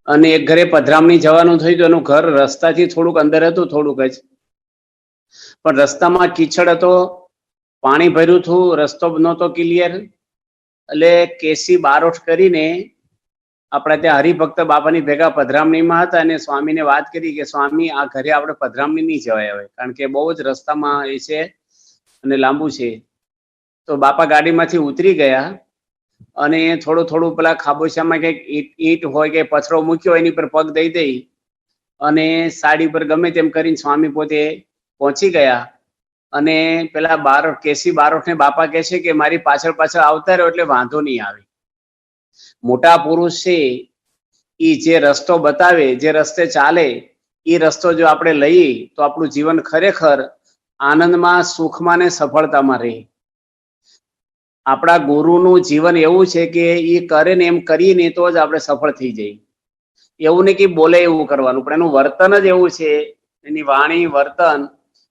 અને એક ઘરે પધરામણી જવાનું થયું તો એનું ઘર રસ્તાથી થોડુંક અંદર હતું, થોડુંક જ, પણ રસ્તામાં કીચડ હતો, પાણી ભર્યું હતું, રસ્તો નહોતો ક્લિયર. એટલે કેસી બારોટ કરીને આપણા ત્યાં હરિભક્ત બાપાની ભેગા પધરામણીમાં હતા અને સ્વામીને વાત કરી કે સ્વામી આ ઘરે આપણે પધરામણી નહીં જવાય હવે, કારણ કે બહુ જ રસ્તામાં એ છે અને લાંબુ છે. તો બાપા ગાડીમાંથી ઉતરી ગયા અને થોડું થોડું પેલા ખાબોચિયામાં કંઈક ઈટ હોય કે પથરો મૂક્યો એની પર પગ દઈ અને સાડી પર ગમે તેમ કરીને સ્વામી પોતે પહોંચી ગયા. અને પેલા બારોટ કેસી બારોટને બાપા કહે છે કે મારી પાછળ પાછળ આવતા રહ્યો એટલે વાંધો નહીં આવે. મોટા પુરુષ છે એ જે રસ્તો બતાવે, જે રસ્તે ચાલે, એ રસ્તો જો આપણે લઈએ તો આપણું જીવન ખરેખર આનંદમાં, સુખમાં ને સફળતામાં રહે. આપણા ગુરુનું જીવન એવું છે કે એ કરે ને એમ કરીએ તો જ આપણે સફળ થઈ જઈએ. એવું નહીં કે બોલે એવું કરવાનું, પણ એનું વર્તન જ એવું છે, એની વાણી, વર્તન,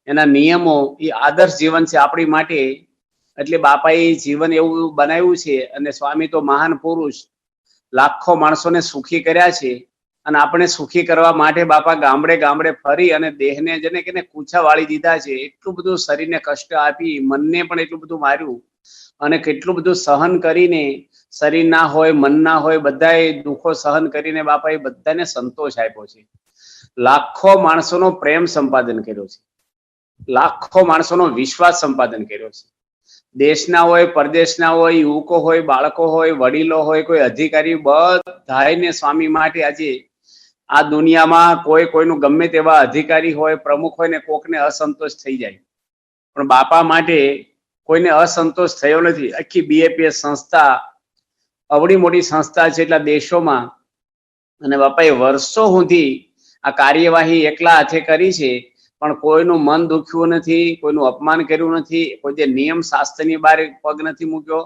એના નિયમો, એ આદર્શ જીવન છે આપણી માટે. એટલે બાપાએ જીવન એવું બનાવ્યું છે. અને સ્વામી તો મહાન પુરુષ, લાખો માણસોને સુખી કર્યા છે. અને આપણે સુખી કરવા માટે બાપા ગામડે ગામડે ફરી અને દેહને જેને કે કૂછા વાળી દીધા છે. એટલું બધું શરીરને કષ્ટ આપી, મનને પણ એટલું બધું માર્યું અને કેટલું બધું સહન કરીને, શરીર ના હોય, મન ના હોય, બધાએ દુઃખો સહન કરીને બાપાએ બધાને સંતોષ આપ્યો છે. લાખો માણસોનો પ્રેમ સંપાદન કર્યો છે, લાખો માણસોનો વિશ્વાસ સંપાદન કર્યો છે. દેશના હોય, પરદેશના હોય, યુવકો હોય, બાળકો હોય, વડીલો હોય, કોઈ અધિકારી, બધાને સ્વામી માટે આજે આ દુનિયામાં કોઈ કોઈનું ગમે તેવા અધિકારી હોય, પ્રમુખ હોય ને કોકને અસંતોષ થઈ જાય, પણ બાપા માટે કોઈને અસંતોષ થયો નથી. આખી BAPS સંસ્થા અવડી મોટી સંસ્થા છે એટલા દેશોમાં, અને બાપાએ વર્ષો સુધી આ કાર્યવાહી એકલા હાથે કરી છે, પણ કોઈનું મન દુખ્યું નથી, કોઈનું અપમાન કર્યું નથી, કોઈ જે નિયમ શાસ્ત્રની બહાર પગ નથી મૂક્યો.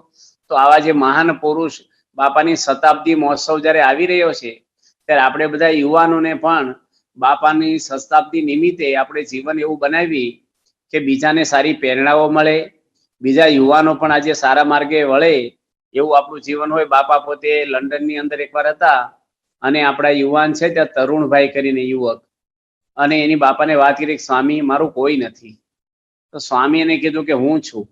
તો આવા જે મહાન પુરુષ, બાપાની શતાબ્દી મહોત્સવ જ્યારે આવી રહ્યો છે ત્યારે આપણે બધા યુવાનોને પણ બાપાની શતાબ્દી નિમિત્તે આપણે જીવન એવું બનાવી કે બીજાને સારી પ્રેરણાઓ મળે, બીજા યુવાનો પણ આજે સારા માર્ગે વળે, એવું આપણું જીવન હોય. બાપા પોતે લંડનની અંદર એકવાર હતા અને આપણા યુવાન છે ત્યાં તરુણભાઈ કરીને યુવક, અને એની બાપાને વાત કરી કે સ્વામી મારું કોઈ નથી. તો સ્વામી એને કીધું કે હું છું.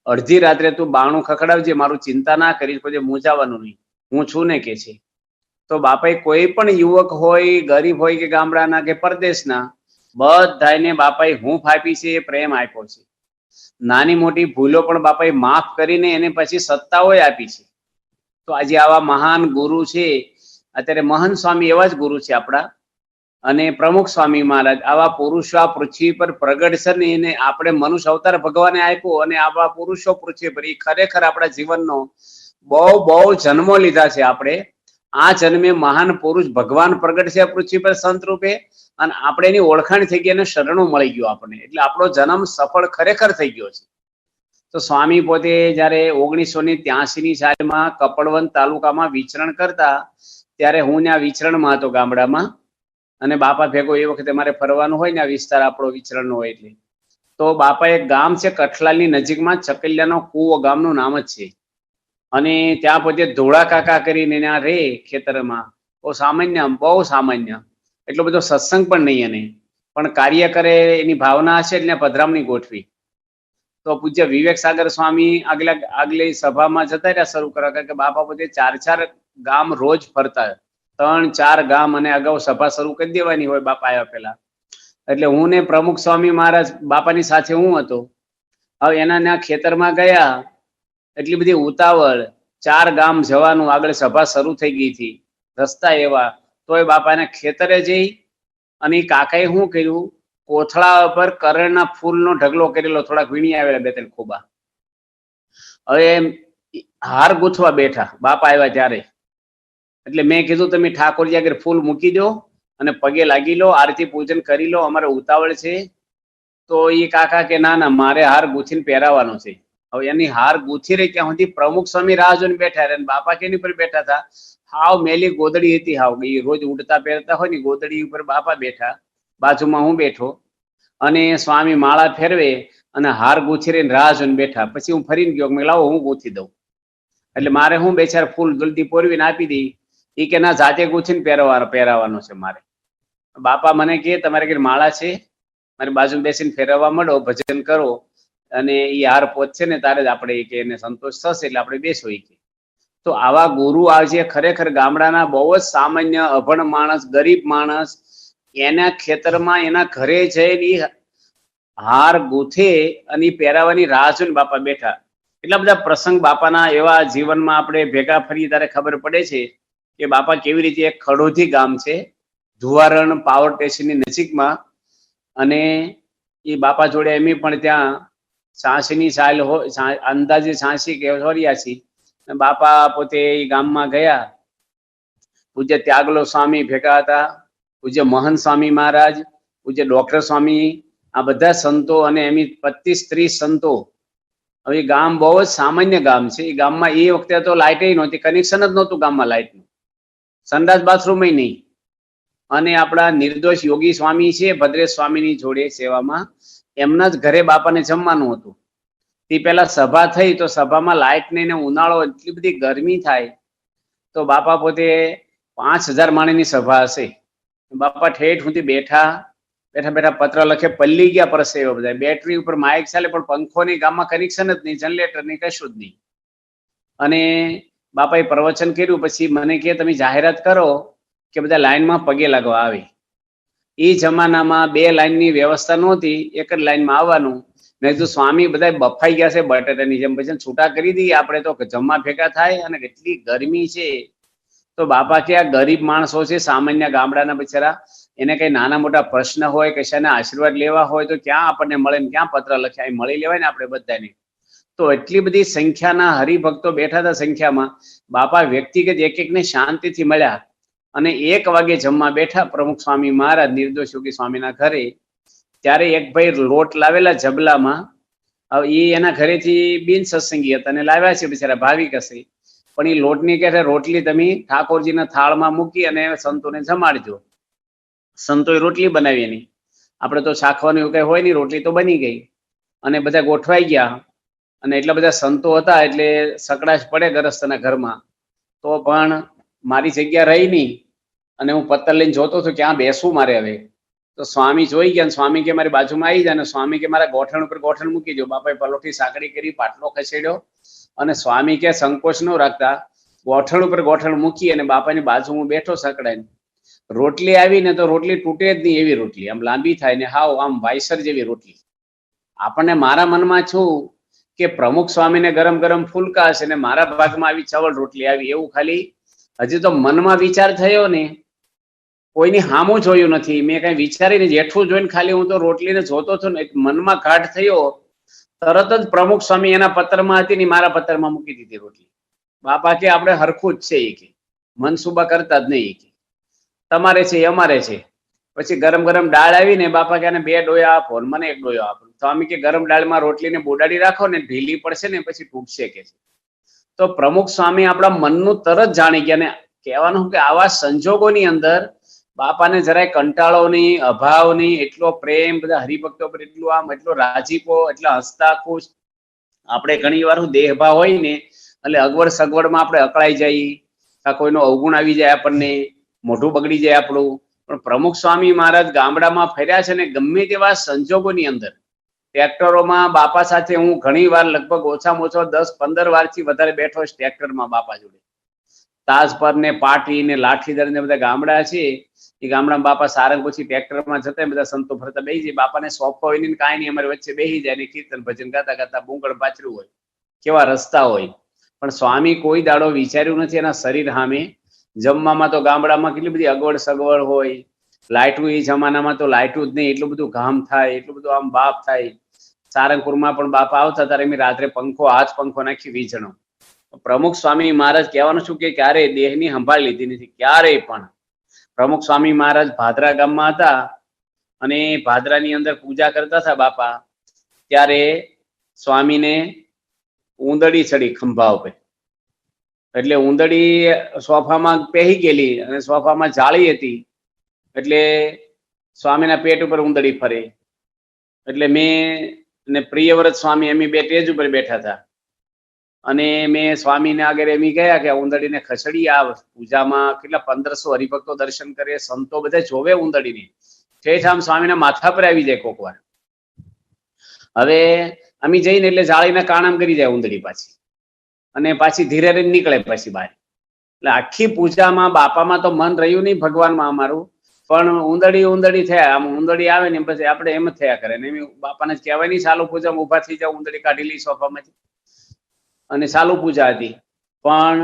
અડધી રાત્રે તું બાણું ખખડાવજે, મારું ચિંતા ના કરીશ, પછી મૂંઝાવાનું નહીં, હું છું ને કે છે. તો બાપાએ કોઈ પણ યુવક હોય, ગરીબ હોય કે ગામડાના કે પરદેશના, બધાને બાપાએ હૂંફ આપી છે, પ્રેમ આપ્યો છે. નાની મોટી ભૂલો પણ બાપાએ માફ કરીને એને પછી સત્તાઓય આપી છે. તો આજે આવા મહાન ગુરુ છે, અત્યારે મહંત સ્વામી એવા જ ગુરુ છે આપણા, અને પ્રમુખ સ્વામી મહારાજ, આવા પુરુષો આ પૃથ્વી પર પ્રગટ છે ને એને આપણે મનુષ્ય અવતાર ભગવાને આપ્યો. અને આવા પુરુષો પૃથ્વી પર, એ ખરેખર આપણા જીવનનો બહુ જન્મો લીધા છે આપણે. આ જન્મે મહાન પુરુષ ભગવાન પ્રગટ છે પૃથ્વી પર સંત રૂપે, અને આપણે એની ઓળખાણ થઈ ગઈ અને શરણું મળી ગયું આપણને. એટલે આપણો જન્મ સફળ ખરેખર થઈ ગયો છે. તો સ્વામી પોતે જયારે 1983ની સાલમાં કપડવંત તાલુકામાં વિચરણ કરતા, ત્યારે હું ત્યાં વિચરણમાં હતો ગામડામાં, અને બાપા ભેગો એ વખતે મારે ફરવાનું હોય ને, આ વિસ્તાર આપણો વિચરણનો હોય એટલે. તો બાપા એક ગામ છે કઠલાલની નજીકમાં, ચકલિયાનો કૂવો ગામનું નામ જ છે. અને ત્યાં પોતે ધોળા કાકા કરીને ત્યાં રે ખેતરમાં, બહુ સામાન્ય, એટલો બધો સત્સંગ પણ નહીં એને, પણ કાર્ય કરે એની ભાવના હશે એટલે પધરામણી ગોઠવી. તો પૂજ્ય વિવેક સાગર સ્વામી આગલી સભામાં જતા રહ્યા શરૂ કરવા, કારણ કે બાપા પોતે 4 ગામ રોજ ફરતા, 3-4 ગામ, અને અગાઉ સભા શરૂ કરી દેવાની હોય બાપા આવ્યા પહેલા. એટલે હું ને પ્રમુખ સ્વામી મહારાજ બાપાની સાથે હું હતો. હવે એના ખેતરમાં ગયા, એટલી બધી ઉતાવળ, 4 ગામ જવાનું, આગળ સભા શરૂ થઈ ગઈ હતી, રસ્તા એવા, તોય બાપાના ખેતરે જઈ અને કાકાએ શું કર્યું, કોથળા પર કરણના ફૂલનો ઢગલો કરેલો, થોડાક વીણી આવેલા 2-3 ખોબા. હવે હાર ગૂંથવા બેઠા બાપા આવ્યા ત્યારે. એટલે મેં કીધું તમે ઠાકોરજી આગળ ફૂલ મૂકી દો અને પગે લાગી લો, આરતી પૂજન કરી લો, અમારે ઉતાવળ છે. તો એ કાકા કે ના મારે હાર ગૂંથીને પહેરાવાનો છે. હવે એની હાર ગૂંથી રહી ત્યાં સુધી પ્રમુખ સ્વામી રાહ જોઈને બેઠા રહ્યા, બાપા કેની પર બેઠા હતા, હાવ મેલી ગોદડી હતી, હાવ એ રોજ ઉડતા પહેરતા હોય ને ગોદડી ઉપર બાપા બેઠા, બાજુમાં હું બેઠો, અને સ્વામી માળા ફેરવે અને હાર ગૂંથી રહીને રાહ જોઈને બેઠા. પછી હું ફરીને ગયો, મેં લાવો હું ગૂંથી દઉં. એટલે મારે હું 2-4 ફૂલ જલ્દી પોરવીને આપી દી. એ કે ના જાતે ગુથીને પહેરાવાનો છે મારે. બાપા મને કે તમારે ઘેર માળા છે, મારી બાજુ બેસીને ફેરવવા માંડો, ભજન કરો, અને એ હાર પહોંચશે ને તારે જ આપણે કે એને સંતોષ થશે એટલે આપણે બેસો. કે તો આવા ગુરુ આવશે. ખરેખર ગામડાના બહુ જ સામાન્ય અભણ માણસ, ગરીબ માણસ, એના ખેતરમાં એના ઘરે જઈને હાર ગૂથે અને પહેરાવાની રાહ જોઈને બાપા બેઠા. એટલા બધા પ્રસંગ બાપાના એવા જીવનમાં આપણે ભેગા ફરીએ ત્યારે ખબર પડે છે કે બાપા કેવી રીતે. એક ખડોથી ગામ છે, ધુવારણ પાવર સ્ટેશનની નજીકમાં, અને એ બાપા જોડે એમ પણ ત્યાં 86ની સાલ હોય, અંદાજે 86 કે 84. બાપા પોતે એ ગામમાં ગયા. પૂજ્ય ત્યાગલો સ્વામી ભેગા હતા, પૂજ્ય મહંત સ્વામી મહારાજ, પૂજ્ય ડોક્ટર સ્વામી, આ બધા સંતો અને એમની 25-30 સંતો. હવે ગામ બહુ જ સામાન્ય ગામ છે. એ ગામમાં એ વખતે તો લાઇટ નહોતી, કનેક્શન જ નહોતું ગામમાં લાઇટનું, સંડાસ બાથરૂમ નહીં. અને આપણા નિર્દોષ યોગી સ્વામી છે ભદ્રેશ સ્વામીની જોડે સેવામાં, એમના જ ઘરે બાપાને જમવાનું હતું. તે પહેલા સભા થઈ તો સભામાં લાઇટ નહીં, ઉનાળો, એટલી બધી ગરમી થાય. તો બાપા પોતે 5000 માણસની સભા હશે. બાપા ઠેઠ સુધી બેઠા બેઠા પત્ર લખે, પલ્લી ગયા પરસેવો બધા. બેટરી ઉપર માઇક ચાલે પણ પંખો નહીં, ગામમાં કનેક્શન જ નહીં, જનરેટર નહીં, કશું જ નહીં. અને બાપાએ પ્રવચન કર્યું. પછી મને કે તમે જાહેરાત કરો કે બધા લાઈનમાં પગે લાગવા આવે. એ જમાનામાં 2 લાઈનની વ્યવસ્થા નહોતી, એક જ લાઈનમાં આવવાનું. મેં કીધું સ્વામી બધા બફાઈ ગયા છે બટેટાની જેમ, પછી છૂટા કરી દઈએ આપણે તો જમવા ભેગા થાય. અને કેટલી ગરમી છે. તો બાપા કે આ ગરીબ માણસો છે, સામાન્ય ગામડાના બિચારા, એને કઈ નાના મોટા પ્રશ્ન હોય, કશાના આશીર્વાદ લેવા હોય તો ક્યાં આપણને મળે ને ક્યાં પત્ર લખ્યા, મળી લેવાય ને આપણે બધાને. તો એટલી બધી સંખ્યાના હરિભક્તો બેઠા હતા સંખ્યામાં. બાપા વ્યક્તિગત એક એકને શાંતિથી મળ્યા. અને 1 વાગે જમવા બેઠા પ્રમુખ સ્વામી મહારાજ નિર્દોષ યોગી સ્વામીના ઘરે. ત્યારે એક ભાઈ લોટ લાવેલા જબલામાં. એ એના ઘરેથી બિન સત્સંગી હતા અને લાવ્યા છે બિચારા, ભાવિક હશે. પણ એ લોટની કે રોટલી તમે ઠાકોરજીના થાળમાં મૂકી અને સંતોને જમાડજો. સંતોએ રોટલી બનાવી એની, આપણે તો શાખવાનું એવું કઈ હોય નહીં, રોટલી તો બની ગઈ. અને બધા ગોઠવાઈ ગયા. અને એટલા બધા સંતો હતા એટલે સકડાશ પડે ગરસ્થના ઘરમાં. તો પણ મારી જગ્યા રહી નહીં. અને હું પત્તર લઈને જોતો હતો ક્યાં બેસવું મારે હવે. તો સ્વામી જોઈ ગયા. સ્વામી કે મારી બાજુમાં આવી જાય. અને સ્વામી કે મારા ગોઠણ ઉપર ગોઠણ મૂકી દો. બાપાએ પલોઠી સાંકડી કરી, પાટલો ખસેડ્યો. અને સ્વામી કે સંકોચ ન રાખતા ગોઠણ ઉપર ગોઠણ મૂકી અને બાપાની બાજુમાં બેઠો સકડાઈને. રોટલી આવી ને તો રોટલી તૂટે જ નહીં એવી રોટલી, આમ લાંબી થાય ને હાવ આમ વાયસર જેવી રોટલી. આપણને મારા મનમાં છું કે પ્રમુખ સ્વામીને ગરમ ગરમ ફૂલકા હશે ને મારા ભાગમાં આવી ચવળ રોટલી આવી, એવું ખાલી હજી તો મનમાં વિચાર થયો ને. કોઈની હામું જોયું નથી, મેં કઈ વિચારીને જેઠું જોઈને ખાલી હું તો રોટલીને જોતો હતો ને, મનમાં ઘાટ થયો. તરત જ પ્રમુખ સ્વામી એના પત્રમાં હતી ને મારા પત્રમાં મૂકી દીધી રોટલી. બાપા કે આપણે હરખું જ છે, એ કે મનસુબા કરતા જ નહીં, કે તમારે છે અમારે છે. પછી ગરમ ગરમ દાળ આવીને બાપા કે 2 ડોયા આપો, મને 1 ડોયો આપો. સ્વામી કે ગરમ દાળમાં રોટલીને બોડાડી રાખો ને, ઢીલી પડશે ને પછી તૂટશે કે. તો પ્રમુખ સ્વામી આપણા મનનું તરત જાણી ગયા. ને કહેવાનું કે આવા સંજોગોની અંદર બાપાને જરાય કંટાળો નહીં, અભાવ નહીં, એટલો પ્રેમ બધા હરિભક્તો પર, એટલું આમ એટલો રાજીપો, એટલા હસતા ખુશ. આપણે ઘણી વાર દેહભાવ હોય ને એટલે અગવડ સગવડમાં આપણે અકળાઈ જઈએ, કોઈનો અવગુણ આવી જાય, આપણને મોઢું બગડી જાય આપણું. પણ પ્રમુખ સ્વામી મહારાજ ગામડામાં ફર્યા છે ને ગમે તેવા સંજોગોની અંદર. ટ્રેક્ટરોમાં બાપા સાથે હું ઘણી વાર, લગભગ ઓછામાં ઓછો 10-15 વારથી વધારે બેઠો છે ટ્રેક્ટરમાં બાપા જોડે. તાજપર ને પાટી ને લાઠીદર ને બધા ગામડા છે, એ ગામડામાં બાપા સારંગ પછી ટ્રેક્ટરમાં જતા બધા સંતો ફરતા બેસી જાય. બાપાને સોંપો હોય ને કાંઈ નહીં, અમારી વચ્ચે બેસી જાય ને કીર્તન ભજન ગાતા ગાતા બુંગળ પાછરું હોય, કેવા રસ્તા હોય. પણ સ્વામી કોઈ દાડો વિચાર્યું નથી એના શરીર સામે. જમવામાં તો ગામડામાં કેટલી બધી અગવડ સગવડ હોય, લાઇટું એ જમાનામાં તો લાઇટું જ નહીં, એટલું બધું ઘામ થાય, એટલું બધું આમ બાપ થાય. સારંગપુરમાં પણ બાપા આવતા ત્યારે મેં રાત્રે હાથ પંખો નાખી વીજણો. પ્રમુખ સ્વામી મહારાજ કહેવાનું છું કે ક્યારેય દેહની સંભાળ લીધી નથી, ક્યારેય પણ. પ્રમુખ સ્વામી મહારાજ ભાદરા ગામમાં હતા અને ભાદરાની અંદર પૂજા કરતા હતા બાપા. ત્યારે સ્વામીને ઉંદડી ચડી ખંભા ઉપર. એટલે ઉંદડી સોફામાં પહેરી ગયેલી અને સોફામાં જાળી હતી, એટલે સ્વામીના પેટ ઉપર ઉંદડી ફરે. એટલે મેં ને પ્રિયવ્રત સ્વામી એમ 2 ટેજ ઉપર બેઠા હતા. અને મેં સ્વામીને આગળ એમ ગયા કે ઉંદડીને ખસડી આ પૂજામાં કેટલા 1500 હરિભક્તો દર્શન કરે, સંતો બધા જોવે ઉંદડીને, ઠેઠ આમ સ્વામીના માથા પર આવી જાય કોક વાર. હવે અમે જઈને એટલે જાળીના કાણામ કરી જાય ઉંદડી પાછી, અને પાછી ધીરે ધીરે નીકળે પછી બહાર. એટલે આખી પૂજામાં બાપામાં તો મન રહ્યું નહીં ભગવાનમાં અમારું, પણ ઉંદડી થયા. આમ ઉંદડી આવે ને પછી આપણે એમ જ થયા કરે ને એમ બાપાને જ કહેવાય નહીં ચાલુ પૂજામાં ઉભા થઈ જાવ, ઉંદડી કાઢી લઈ સોફામાંથી, અને ચાલુ પૂજા હતી. પણ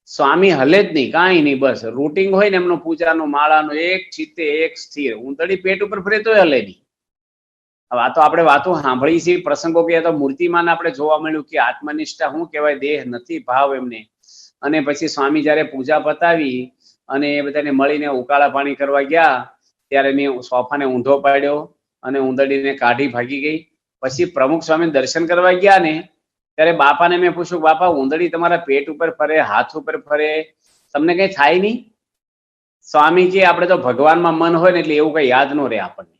સ્વામી હલે જ નહીં, કાંઈ નહીં, બસ રૂટિંગ હોય ને એમનો પૂજાનો માળાનો એક ચિત્તે એક સ્થિર. ઉંદડી પેટ ઉપર ફરે તોય હલે નહીં. હવે આ તો આપણે વાતો સાંભળી છે, પ્રસંગો કે તો મૂર્તિમાન આપણે જોવા મળ્યું કે આત્મનિષ્ઠા શું કહેવાય, દેહ નથી ભાવ એમને. અને પછી સ્વામી જયારે પૂજા પતાવી અને એ બધાને મળીને ઉકાળા પાણી કરવા ગયા ત્યારે મેં સોફાને ઊંધો પાડ્યો અને ઉંદડીને કાઢી ભાગી ગઈ. પછી પ્રમુખ સ્વામી દર્શન કરવા ગયા ને ત્યારે બાપાને મેં પૂછ્યું, બાપા ઉંદડી તમારા પેટ ઉપર ફરે, હાથ ઉપર ફરે, તમને કઈ થાય નહીં? સ્વામી કે આપણે તો ભગવાનમાં મન હોય ને એટલે એવું કઈ યાદ ન રહે આપણને.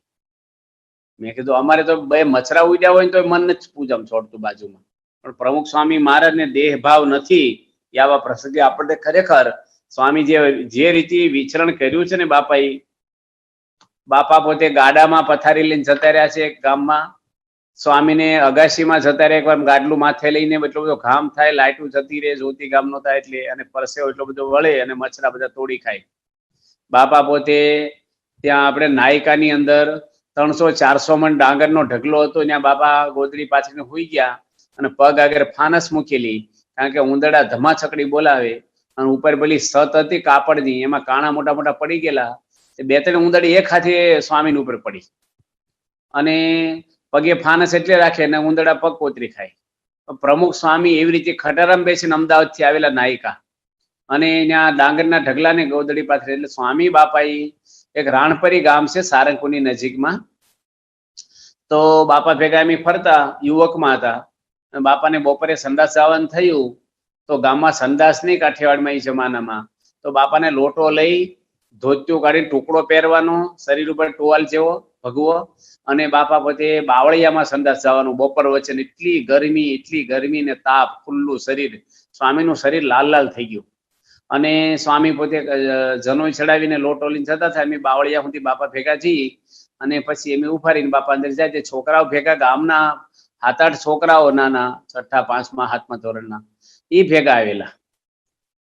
મેં કીધું અમારે તો બે મચ્છરા ઉડ્યા હોય ને તો મન જ પૂજામાં છોડતું બાજુમાં, પણ પ્રમુખ સ્વામી મહારાજને દેહ ભાવ નથી. આવા પ્રસંગે આપણને ખરેખર સ્વામી જે રીતે વિચરણ કર્યું છે ને બાપા પોતે ગાડામાં પથારી લઈને જતા રહ્યા છે ગામમાં, સ્વામીને અગાશીમાં જતા રહ્યા, એકવાર ગાડલું માથે લઈને એટલો બધો ઘામ થાય, લાઈટું જતી રહે, જ્યોતિ ગામ નો થાય એટલે, અને પરસેવો એટલો બધો વળે અને મચ્છરા બધા તોડી ખાય. બાપા પોતે ત્યાં આપણે નાયકાની અંદર 300-400 મણ ડાંગરનો ઢગલો હતો, ત્યાં બાપા ગોદડી પાછળ હુઈ ગયા અને પગ આગળ ફાનસ મૂકેલી, કારણ કે ઉંદરડા ધમાચકડી બોલાવે. અને ઉપર પેલી સત હતી કાપડની, એમાં કાણા મોટા મોટા પડી ગયેલા, 2-3 ઉંદરડી એક હાથે સ્વામીની ઉપર પડી, અને પગે ફાનસ એટલે રાખે ને ઉંદરડા પગ કોતરી ખાય. પ્રમુખ સ્વામી એવી રીતે ખટારામ બેસીને અમદાવાદ થી આવેલા નાયકા, અને ત્યાં ડાંગરના ઢગલાને ગોદડી પાથરે. એટલે સ્વામી બાપા એક રાણપરી ગામ છે સારંગપુરની નજીકમાં, તો બાપા ભેગા એમ ફરતા યુવકમાં હતા. બાપાને બપોરે સંદાસ જવાનું થયું તો ગામમાં સંદાસ નહીં કાઠિયાવાડમાં એ જમાનામાં, તો બાપાને લોટો લઈ ધોતિયું કાઢીને ટુકડો પહેરવાનો, શરીર ઉપર ટોવાલ જેવો ભગવો, અને બાપા પોતે બાવળિયામાં સંદાસ જવાનું બપોર વચ્ચે. એટલી ગરમી ને તાપ, ખુલ્લું શરીર, સ્વામીનું શરીર લાલ લાલ થઈ ગયું. અને સ્વામી પોતે જનોઈ ચડાવીને લોટો લઈને જતા હતા. એમ બાવળિયા સુધી બાપા ભેગા જઈ અને પછી એમ ઉફારીને બાપા અંદર જાય. તે છોકરાઓ ભેગા, ગામના 7-8 છોકરાઓ નાના, 6ઠા 5મા 7મા ધોરણના, એ ભેગા આવેલા.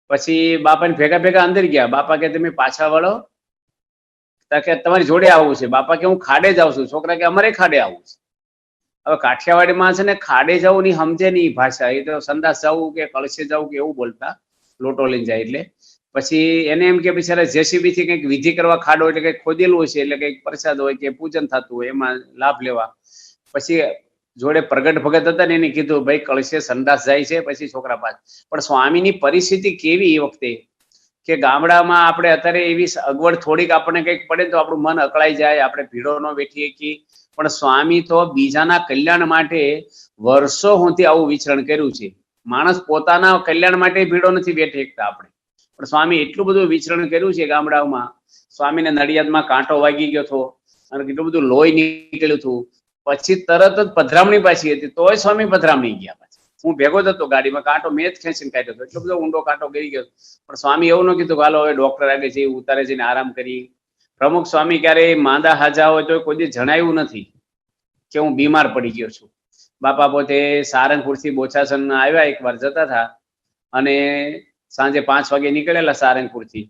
પછી બાપાને ભેગા અંદર ગયા. બાપા કે તમે પાછા વળો, કે તમારી જોડે આવવું છે. બાપા કે હું ખાડે જાઉં છું. છોકરા કે અમારે ખાડે આવવું છે. હવે કાઠિયાવાડીમાં છે ને ખાડે જવું નહીં સમજે નહીં ભાષા, એ તો સંદાસ જવું કે કળશે જવું કે એવું બોલતા, લોટો લઈને જાય. એટલે પછી એને એમ કે બિચારા જેસીબી થી કંઈક વિધિ કરવા ખાડો એટલે કંઈક ખોદેલું હોય છે, એટલે કંઈક પ્રસાદ હોય કે પૂજન થતું હોય એમાં લાભ લેવા. પછી જોડે પ્રગટ ભગત હતા ને એને કીધું, ભાઈ કળશે સંદાસ જાય છે. પછી છોકરા પાસ. પણ સ્વામીની પરિસ્થિતિ કેવી એ વખતે કે ગામડામાં આપણે અત્યારે એવી અગવડ થોડીક આપણને કંઈક પડે તો આપણું મન અકળાઈ જાય, આપણે ભીડો ન બેઠીએ કે, પણ સ્વામી તો બીજાના કલ્યાણ માટે વર્ષો સુધી આવું વિચરણ કર્યું છે. માણસ પોતાના કલ્યાણ માટે ભીડો નથી બેઠી શકતા આપણે, પણ સ્વામી એટલું બધું વિચરણ કર્યું છે ગામડાઓમાં. સ્વામીને નડિયાદમાં કાંટો વાગી ગયો હતો અને કેટલું બધું લોહી નીકળ્યું હતું. પછી તરત જ પધરામણી પાછી હતી, તોય સ્વામી પધરામણી ગયા. પાછી હું ભેગો જ હતો ગાડીમાં, કાંટો મેં જ ખેંચીને કાઢ્યો હતો, એટલો બધો ઊંડો કાંટો ગઈ ગયો. પણ સ્વામી એવું ન કીધું હાલો હવે ડોક્ટર આગળ જઈ ઉતારે જઈને આરામ કરી. પ્રમુખ સ્વામી ક્યારેય માંદા હાજા હોય તો કોઈ જણાવ્યું નથી કે હું બીમાર પડી ગયો છું. બાપા પોતે સારંગપુરથી બોચાસન આવ્યા, એકવાર જતા હતા, અને સાંજે 5 વાગે નીકળેલા સારંગપુરથી.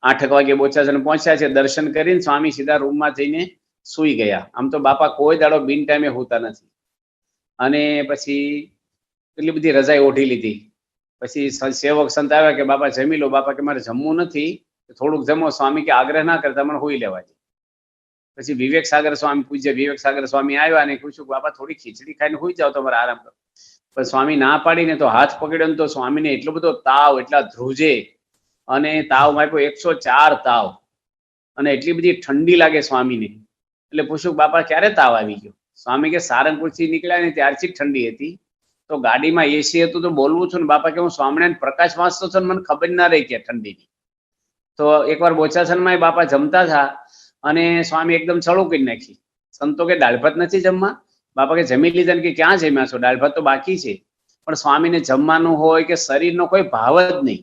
8 વાગે બોચાસન પહોંચ્યા છે. દર્શન કરીને સ્વામી સીધા રૂમમાં જઈને સુઈ ગયા. આમ તો બાપા કોઈ દાડો બિન ટાઈમે હોતા નથી. અને પછી એટલી બધી રજાઈ ઓઢી લીધી. પછી સેવક સંત આવ્યા કે બાપા જમી લો. બાપા કે મારે જમવું નથી, થોડુંક જમો. સ્વામી કે આગ્રહ ના કરતા, મને હોઈ લેવા દે. પછી વિવેક સાગર સ્વામી, પૂજ્ય વિવેક સાગર સ્વામી આવ્યા અને પૂછ્યું બાપા થોડી ખીચડી ખાઈને હોઈ જાવ, તમારે આરામ કરો. પણ સ્વામી ના પાડીને તો હાથ પકડ્યો ને તો સ્વામીને એટલો બધો તાવ, એટલા ધ્રુજે, અને તાવ માપ્યો 104 તાવ, અને એટલી બધી ઠંડી લાગે સ્વામીને. એટલે પૂછ્યું બાપા ક્યારે તાવ આવી ગયો? સ્વામી કે સારંગપુરથી નીકળ્યા ને ત્યારથી જ ઠંડી હતી, તો ગાડીમાં એસી હતું તો બોલવું છું ને. બાપા કે હું સ્વામિનારાયણ પ્રકાશ વાંચતો છું ને મને ખબર ના રહી કે ઠંડીની. તો એકવાર બોચાસનમાં બાપા જમતા હતા અને સ્વામી એકદમ ચડું કરી નાખી. સંતો કે દાળ ભાત નથી જમવા? બાપા કે જમી લીધા ને કે ક્યાં જમ્યા છો, દાળ ભાત તો બાકી છે. પણ સ્વામીને જમવાનું હોય કે શરીરનો કોઈ ભાવ જ નહીં.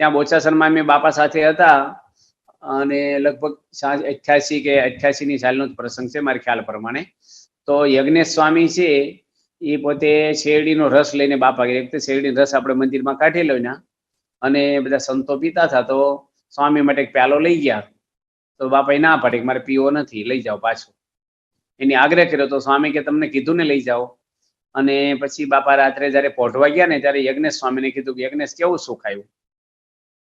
ત્યાં બોચાસરમાં અમે બાપા સાથે હતા અને લગભગ 88 કે 88ની સાલનો જ પ્રસંગ છે મારા ખ્યાલ પ્રમાણે. તો યજ્ઞેશ સ્વામી છે એ પોતે શેરડીનો રસ લઈને બાપા એક વખતે શેરડીનો રસ આપણે મંદિરમાં કાઢેલો ને અને બધા સંતો પીતા હતા. તો સ્વામી માટે એક પ્યાલો લઈ ગયા. તો બાપાએ ના પાડી કે મારે પીવો નથી, લઈ જાઓ પાછો. એની આગ્રહ કર્યો તો સ્વામી કે તમને કીધું ને લઈ જાઓ. અને પછી બાપા રાત્રે જયારે પોઢવા ગયા ને ત્યારે યજ્ઞેશ સ્વામીને કીધું કે યજ્ઞેશ કેવું સુખ આવ્યું?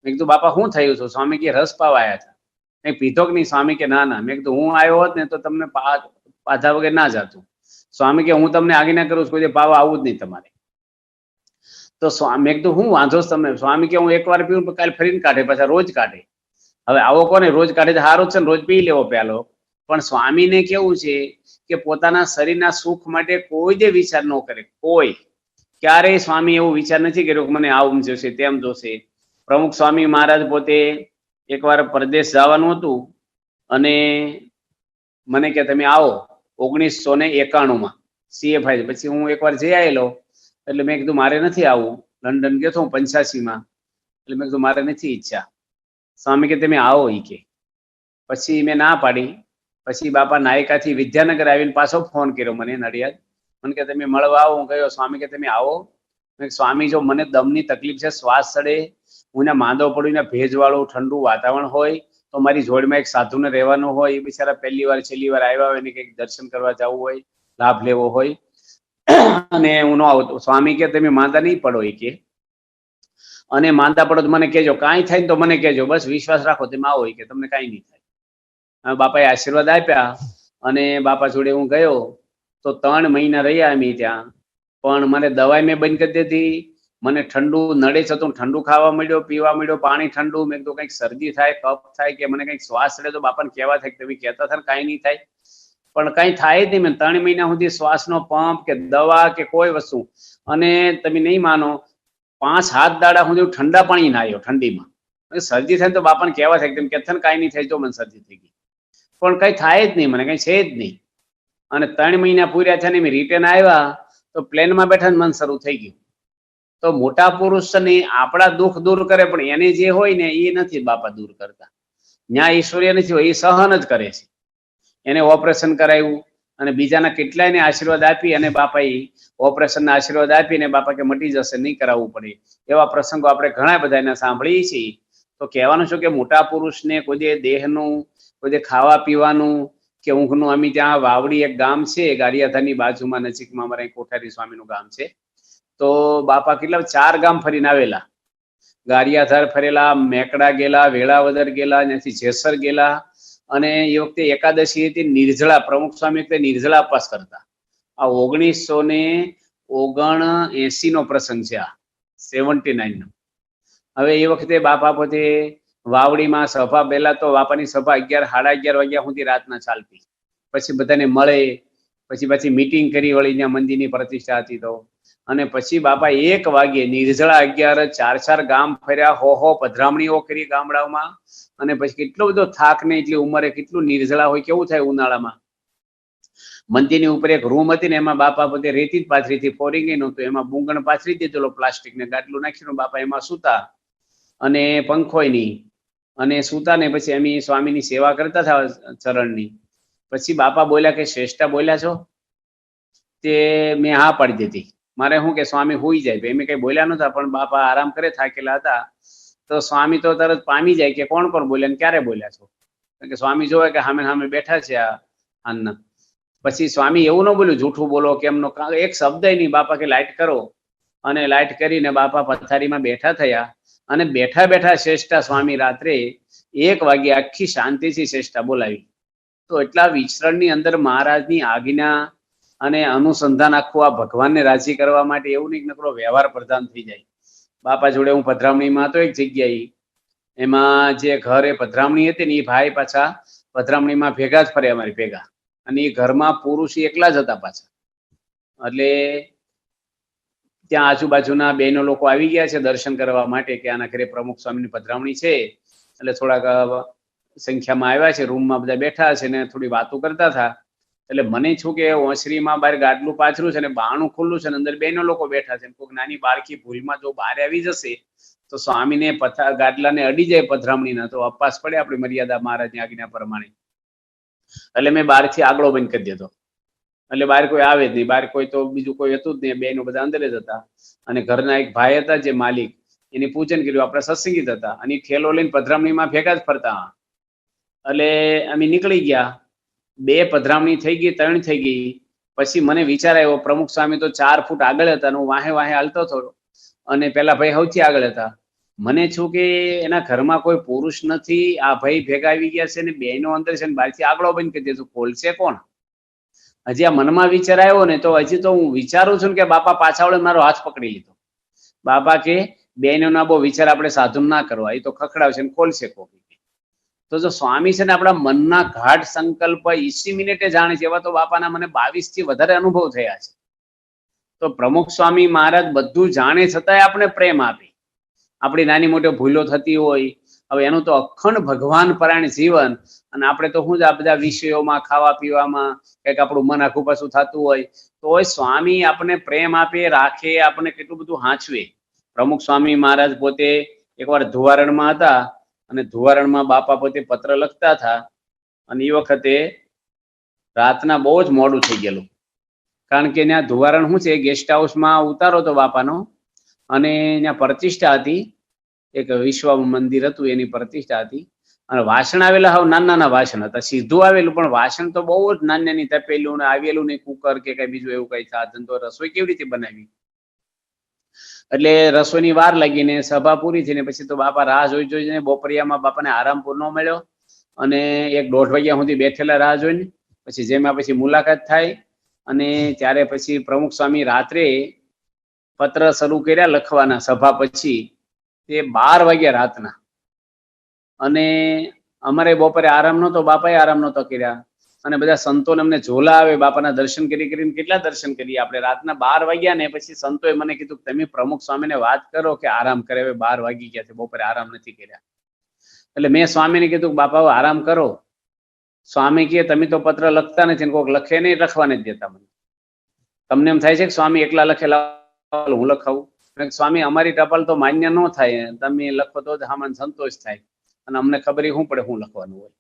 મેં કીધું બાપા શું થયું છું? સ્વામી કે રસ પાવા આવ્યા હતા. મેં પીધો કે નહીં? સ્વામી કે ના ના. મેં કીધું હું આવ્યો હોત ને તો તમને પાધા વગર ના જાતું. સ્વામી કે હું તમને આજ્ઞા કરું છું કોઈ પાવા આવું જ નહીં તમારે. તો મેં કીધું હું વાંધો જ તમને? સ્વામી કે હું એકવાર પીવું કાલે ફરીને કાઢે, પાછા રોજ કાઢે. હવે આવો કોને રોજ કાઢે? સારો છે ને, રોજ પી લેવો પ્યાલો. પણ સ્વામીને કેવું છે કે પોતાના શરીરના સુખ માટે કોઈ જ વિચાર ન કરે. કોઈ ક્યારેય સ્વામી એવો વિચાર નથી કર્યો કે મને આવું જોશે તેમ જોશે. પ્રમુખ સ્વામી મહારાજ પોતે એકવાર પરદેશ જવાનું હતું અને મને કે તમે આવો 1991માં CFI. પછી હું એકવાર જઈ આવેલો એટલે મેં કીધું મારે નથી આવવું. લંડન ગયો હતો 85માં. એટલે મેં કીધું મારે નથી ઈચ્છા. સ્વામી કે તમે આવો ઈ કે. પછી મેં ના પાડી. પછી બાપા નાયકાથી વિદ્યાનગર આવીને પાછો ફોન કર્યો મને નડિયાદ. મને કે તમે મળવા આવો. હું ગયો. સ્વામી કે તમે આવો. સ્વામી જો મને દમની તકલીફ છે, શ્વાસ ચડે, હું ને માંદો પડું ને ભેજવાળું ઠંડુ વાતાવરણ હોય તો મારી જોડમાં એક સાધુને રહેવાનું હોય. એ બિચારા પહેલી વાર છેલ્લી વાર આવ્યા હોય ને કંઈક દર્શન કરવા જવું હોય, લાભ લેવો હોય અને હું ન આવતો. સ્વામી કે તમે માંદા નહીં પડો એ કે, અને માંદા પડો તો મને કહેજો, કાંઈ થાય ને તો મને કહેજો, બસ વિશ્વાસ રાખો તમે આવો એ કે, તમને કાંઈ નહીં થાય. બાપાએ આશીર્વાદ આપ્યા અને બાપા જોડે હું ગયો તો 3 મહિના રહ્યા અમે ત્યાં. પણ મને દવાઈ મેં બંધ કરી દીધી. મને ઠંડુ નડે છે તો ઠંડુ ખાવા માંડ્યો, પીવા માંડ્યો, પાણી ઠંડુ. મેં કીધું કંઈક શરદી થાય, કફ થાય કે મને કંઈક શ્વાસ ચડે તો બાપાને કહેવા થાય કે તમે કહેતા હતા ને કાંઈ નહીં થાય. પણ કંઈ થાય જ નહીં. મેં 3 મહિના સુધી શ્વાસનો પંપ કે દવા કે કોઈ વસ્તુ. અને તમે નહીં માનો 5-7 દાડા સુધી ઠંડા પાણી નાહ્યો ઠંડીમાં. શરદી થાય તો બાપાને કહેવા થાય કે તમે કહેતા ને કાંઈ નહીં થાય. તો મને શરદી થઈ ગઈ પણ કંઈ થાય જ નહીં, મને કંઈ છે જ નહીં. અને 3 મહિના પૂર્યા થયા ને મેં રિટર્ન આવ્યા તો પ્લેનમાં બેઠા મન શરૂ થઈ ગયું. તો મોટા પુરુષને આપણા દુઃખ દૂર કરે પણ એને જે હોય ને એ નથી બાપા દૂર કરતા. ન્યાય ઈશ્વરીય નથી હોય, એ સહન જ કરે છે. એને ઓપરેશન કરાવ્યું અને બીજાના કેટલાયને આશીર્વાદ આપી અને બાપાએ ઓપરેશનના આશીર્વાદ આપીને બાપા કે મટી જશે, નહીં કરાવવું પડે. એવા પ્રસંગો આપણે ઘણા બધા એના સાંભળીએ છીએ. તો કહેવાનું શું કે મોટા પુરુષને કોઈ દેહનું, કોઈ ખાવા પીવાનું કે ઊંઘનું. અમે ત્યાં વાવડી એક ગામ છે ગારિયાધારની બાજુમાં નજીકમાં, અમારા કોઠારી સ્વામીનું ગામ છે. તો બાપા કેટલા 4 ગામ ફરીને આવેલા. ગારિયાધાર ફરેલા, મેકડા ગયેલા, વેળાવદર ગયેલા, ત્યાંથી જેસર ગયેલા. અને એ વખતે એકાદશી હતી, નિર્જળા. પ્રમુખ સ્વામી વખતે નિર્જળા ઉપવાસ કરતા. આ 1979 નો પ્રસંગ છે, આ 79 નો. હવે એ વખતે બાપા પોતે વાવડીમાં સભા, પહેલા તો બાપાની સભા 11 સાડા 11 વાગ્યા સુધી રાતના ચાલતી. પછી બધાને મળે, પછી મીટિંગ કરી વળી ત્યાં મંદિરની પ્રતિષ્ઠા હતી તો. અને પછી બાપા 1 વાગે નિર્જળા 11 4 ગામ ફર્યા, હો પધરામણીઓ કરી ગામડાઓમાં. અને પછી કેટલો બધો થાક ને એટલી ઉંમરે કેટલું નિર્જળા હોય. કેવું થાય ઉનાળામાં. મંદિરની ઉપર એક રૂમ હતી ને એમાં બાપા પોતે રેતી જ પાથરી હતી, ફોરિંગ નહોતું. એમાં બુંગણ પાથરી દીધેલો, પ્લાસ્ટિક ને ગાટલું નાખીને બાપા એમાં સૂતા અને પંખોય નહીં અને સૂતા ને. પછી અમે સ્વામીની સેવા કરતા હતા ચરણની. પછી બાપા બોલ્યા કે શ્રેષ્ઠા બોલ્યા છો? તે મેં હા પાડી દીધી. મારે શું કે સ્વામી હુઈ જાય. એમ કઈ બોલ્યા નતા પણ બાપા આરામ કરે, થાકેલા હતા. તો સ્વામી તો તરત પામી જાય કે કોણ બોલ્યા ને ક્યારે બોલ્યા છો? કે સ્વામી જોવે કે સામે સામે બેઠા છે આ આના. પછી સ્વામી એવું ન બોલ્યું જૂઠું બોલો કેમ નો, એક શબ્દ નહીં. બાપા કે લાઈટ કરો, અને લાઈટ કરીને બાપા પથારીમાં બેઠા થયા. અને બેઠા બેઠા શ્રેષ્ઠા સ્વામી રાત્રે 1 વાગે આખી શાંતિથી શ્રેષ્ઠા બોલાવી. તો એટલા વિચરણની અંદર મહારાજની આજ્ઞા અને અનુસંધાન આખું આ ભગવાનને રાજી કરવા માટે એવું નહીં નકરો વ્યવહાર પ્રધાન થઈ જાય. બાપા જોડે હું પધરામણીમાં હતો એક જગ્યાએ, એમાં જે ઘર એ પધરામણી હતી ને એ ભાઈ પાછા પધરામણીમાં ભેગા જ ફરે અમારી ભેગા. અને એ ઘરમાં પુરુષ એકલા જ હતા પાછા. એટલે ત્યાં આજુબાજુના બહેનો લોકો આવી ગયા છે દર્શન કરવા માટે કે આના ઘરે પ્રમુખ સ્વામીની પધરામણી છે. એટલે થોડાક સંખ્યામાં આવ્યા છે, રૂમમાં બધા બેઠા છે ને થોડી વાતો કરતા હતા. એટલે મને છું કે ઓસરીમાં બહાર ગાડલું પાથરું છે ને બારણું ખુલ્લું છે ને અંદર બેનો લોકો બેઠા છે, કોઈક નાની બાળકી ભૂલમાં જો બહાર આવી જશે તો સ્વામીને ગાડલાને અડી જાય પધરામણીના તો અપાસ પડે આપણી મર્યાદા મહારાજની આજ્ઞા પ્રમાણે. એટલે મેં બહારથી આગળો બંધ કરી દીધો, એટલે બહાર કોઈ આવે જ નહીં. બહાર કોઈ તો બીજું કોઈ હતું જ નહીં, બેનો બધા અંદર જ હતા. અને ઘરના એક ભાઈ હતા જે માલિક, એની પૂજન કર્યું. આપણે સત્સંગી જ હતા અને ઠેલો લઈને પધરામણીમાં ભેગા જ ફરતા. એટલે અમે નીકળી ગયા. 2 પધરામણી થઈ ગઈ, 3 થઈ ગઈ. પછી મને વિચાર આવ્યો, પ્રમુખ સ્વામી તો 4 ફૂટ આગળ હતા, હું વાહે વાહે હાલતો હતો અને પેલા ભાઈ સૌથી આગળ હતા. મને છું કે એના ઘરમાં કોઈ પુરુષ નથી, આ ભાઈ ભેગા આવી ગયા છે ને બેનો અંદર છે ને બહારથી આગળો બંધ કરી દીધું, ખોલશે કોણ? હજી આ મનમાં વિચાર આવ્યો ને તો હજી તો હું વિચારું છું કે બાપા પાછા વળે મારો હાથ પકડી લીધો. બાપા કે બેનો ના બહુ વિચાર આપણે સાધુ ના કરવા, એ તો ખખડાવશે ને ખોલશે કોક. તો જો સ્વામી છે ને આપણા મનના ઘાટ સંકલ્પ 20 મિનિટે જાણે છે, એવા તો બાપાના મને 22 થી વધારે અનુભવ થયા છે. તો પ્રમુખ સ્વામી મહારાજ બધું જાણે છતાંય આપણે પ્રેમ આપે. આપણી નાની મોટી ભૂલો થતી હોય, હવે એનું તો અખંડ ભગવાન પરાયણ જીવન, અને આપણે તો શું જ આ બધા વિષયોમાં, ખાવા પીવામાં કંઈક આપણું મન આખું પાછું થતું હોય, તો સ્વામી આપણને પ્રેમ આપે, રાખે, આપણને કેટલું બધું હાંચવે. પ્રમુખ સ્વામી મહારાજ પોતે એકવાર ધુવારણમાં હતા અને ધુવારણમાં બાપા પોતે પત્ર લખતા હતા અને એ વખતે રાતના બહુ જ મોડું થઈ ગયેલું, કારણ કે ત્યાં ધુવારણ શું છે, ગેસ્ટ હાઉસમાં ઉતારો હતો બાપાનો અને ત્યાં પ્રતિષ્ઠા હતી, એક વિશ્વ મંદિર હતું એની પ્રતિષ્ઠા હતી. અને વાસણ આવેલા હાવ નાના નાના વાસણ હતા, સીધું આવેલું પણ વાસણ તો બહુ જ નાની નાની તપેલું ને આવેલું નહીં, કુકર કે કઈ બીજું એવું કઈ સાધન, તો રસોઈ કેવી રીતે બનાવી? એટલે રસોઈની વાર લાગીને સભા પૂરી થઈને પછી તો બાપા રાહ જોઈને બપોરિયામાં બાપાને આરામ પૂરો મળ્યો અને 1-1.5 વાગ્યા સુધી બેઠેલા રાહ જોઈને. પછી જેમાં પછી મુલાકાત થાય અને ત્યારે પછી પ્રમુખ સ્વામી રાત્રે પત્ર શરૂ કર્યા લખવાના સભા પછી, તે 12 વાગ્યા રાતના. અને અમારે બપોરે આરામ નહોતો, બાપાએ આરામ નહોતો કર્યા અને બધા સંતોને અમને ઝોલા આવે, બાપાના દર્શન કરીને કેટલા દર્શન કરીએ આપણે. રાતના 12 વાગ્યા ને પછી સંતોએ મને કીધું તમે પ્રમુખ સ્વામીને વાત કરો કે આરામ કરે, હવે 12 વાગી ગયા છે, બપોરે આરામ નથી કર્યા. એટલે મેં સ્વામીને કીધું બાપા આરામ કરો. સ્વામી કહે તમે તો પત્ર લખતા નથી ને કોઈક લખે નહીં, લખવા નથી દેતા મને. તમને એમ થાય છે કે સ્વામી એકલા લખેલા હું લખાવું? સ્વામી અમારી ટપાલ તો માન્ય ન થાય, તમે લખો તો જ આમાં સંતોષ થાય અને અમને ખબર શું પડે શું લખવાનું હોય.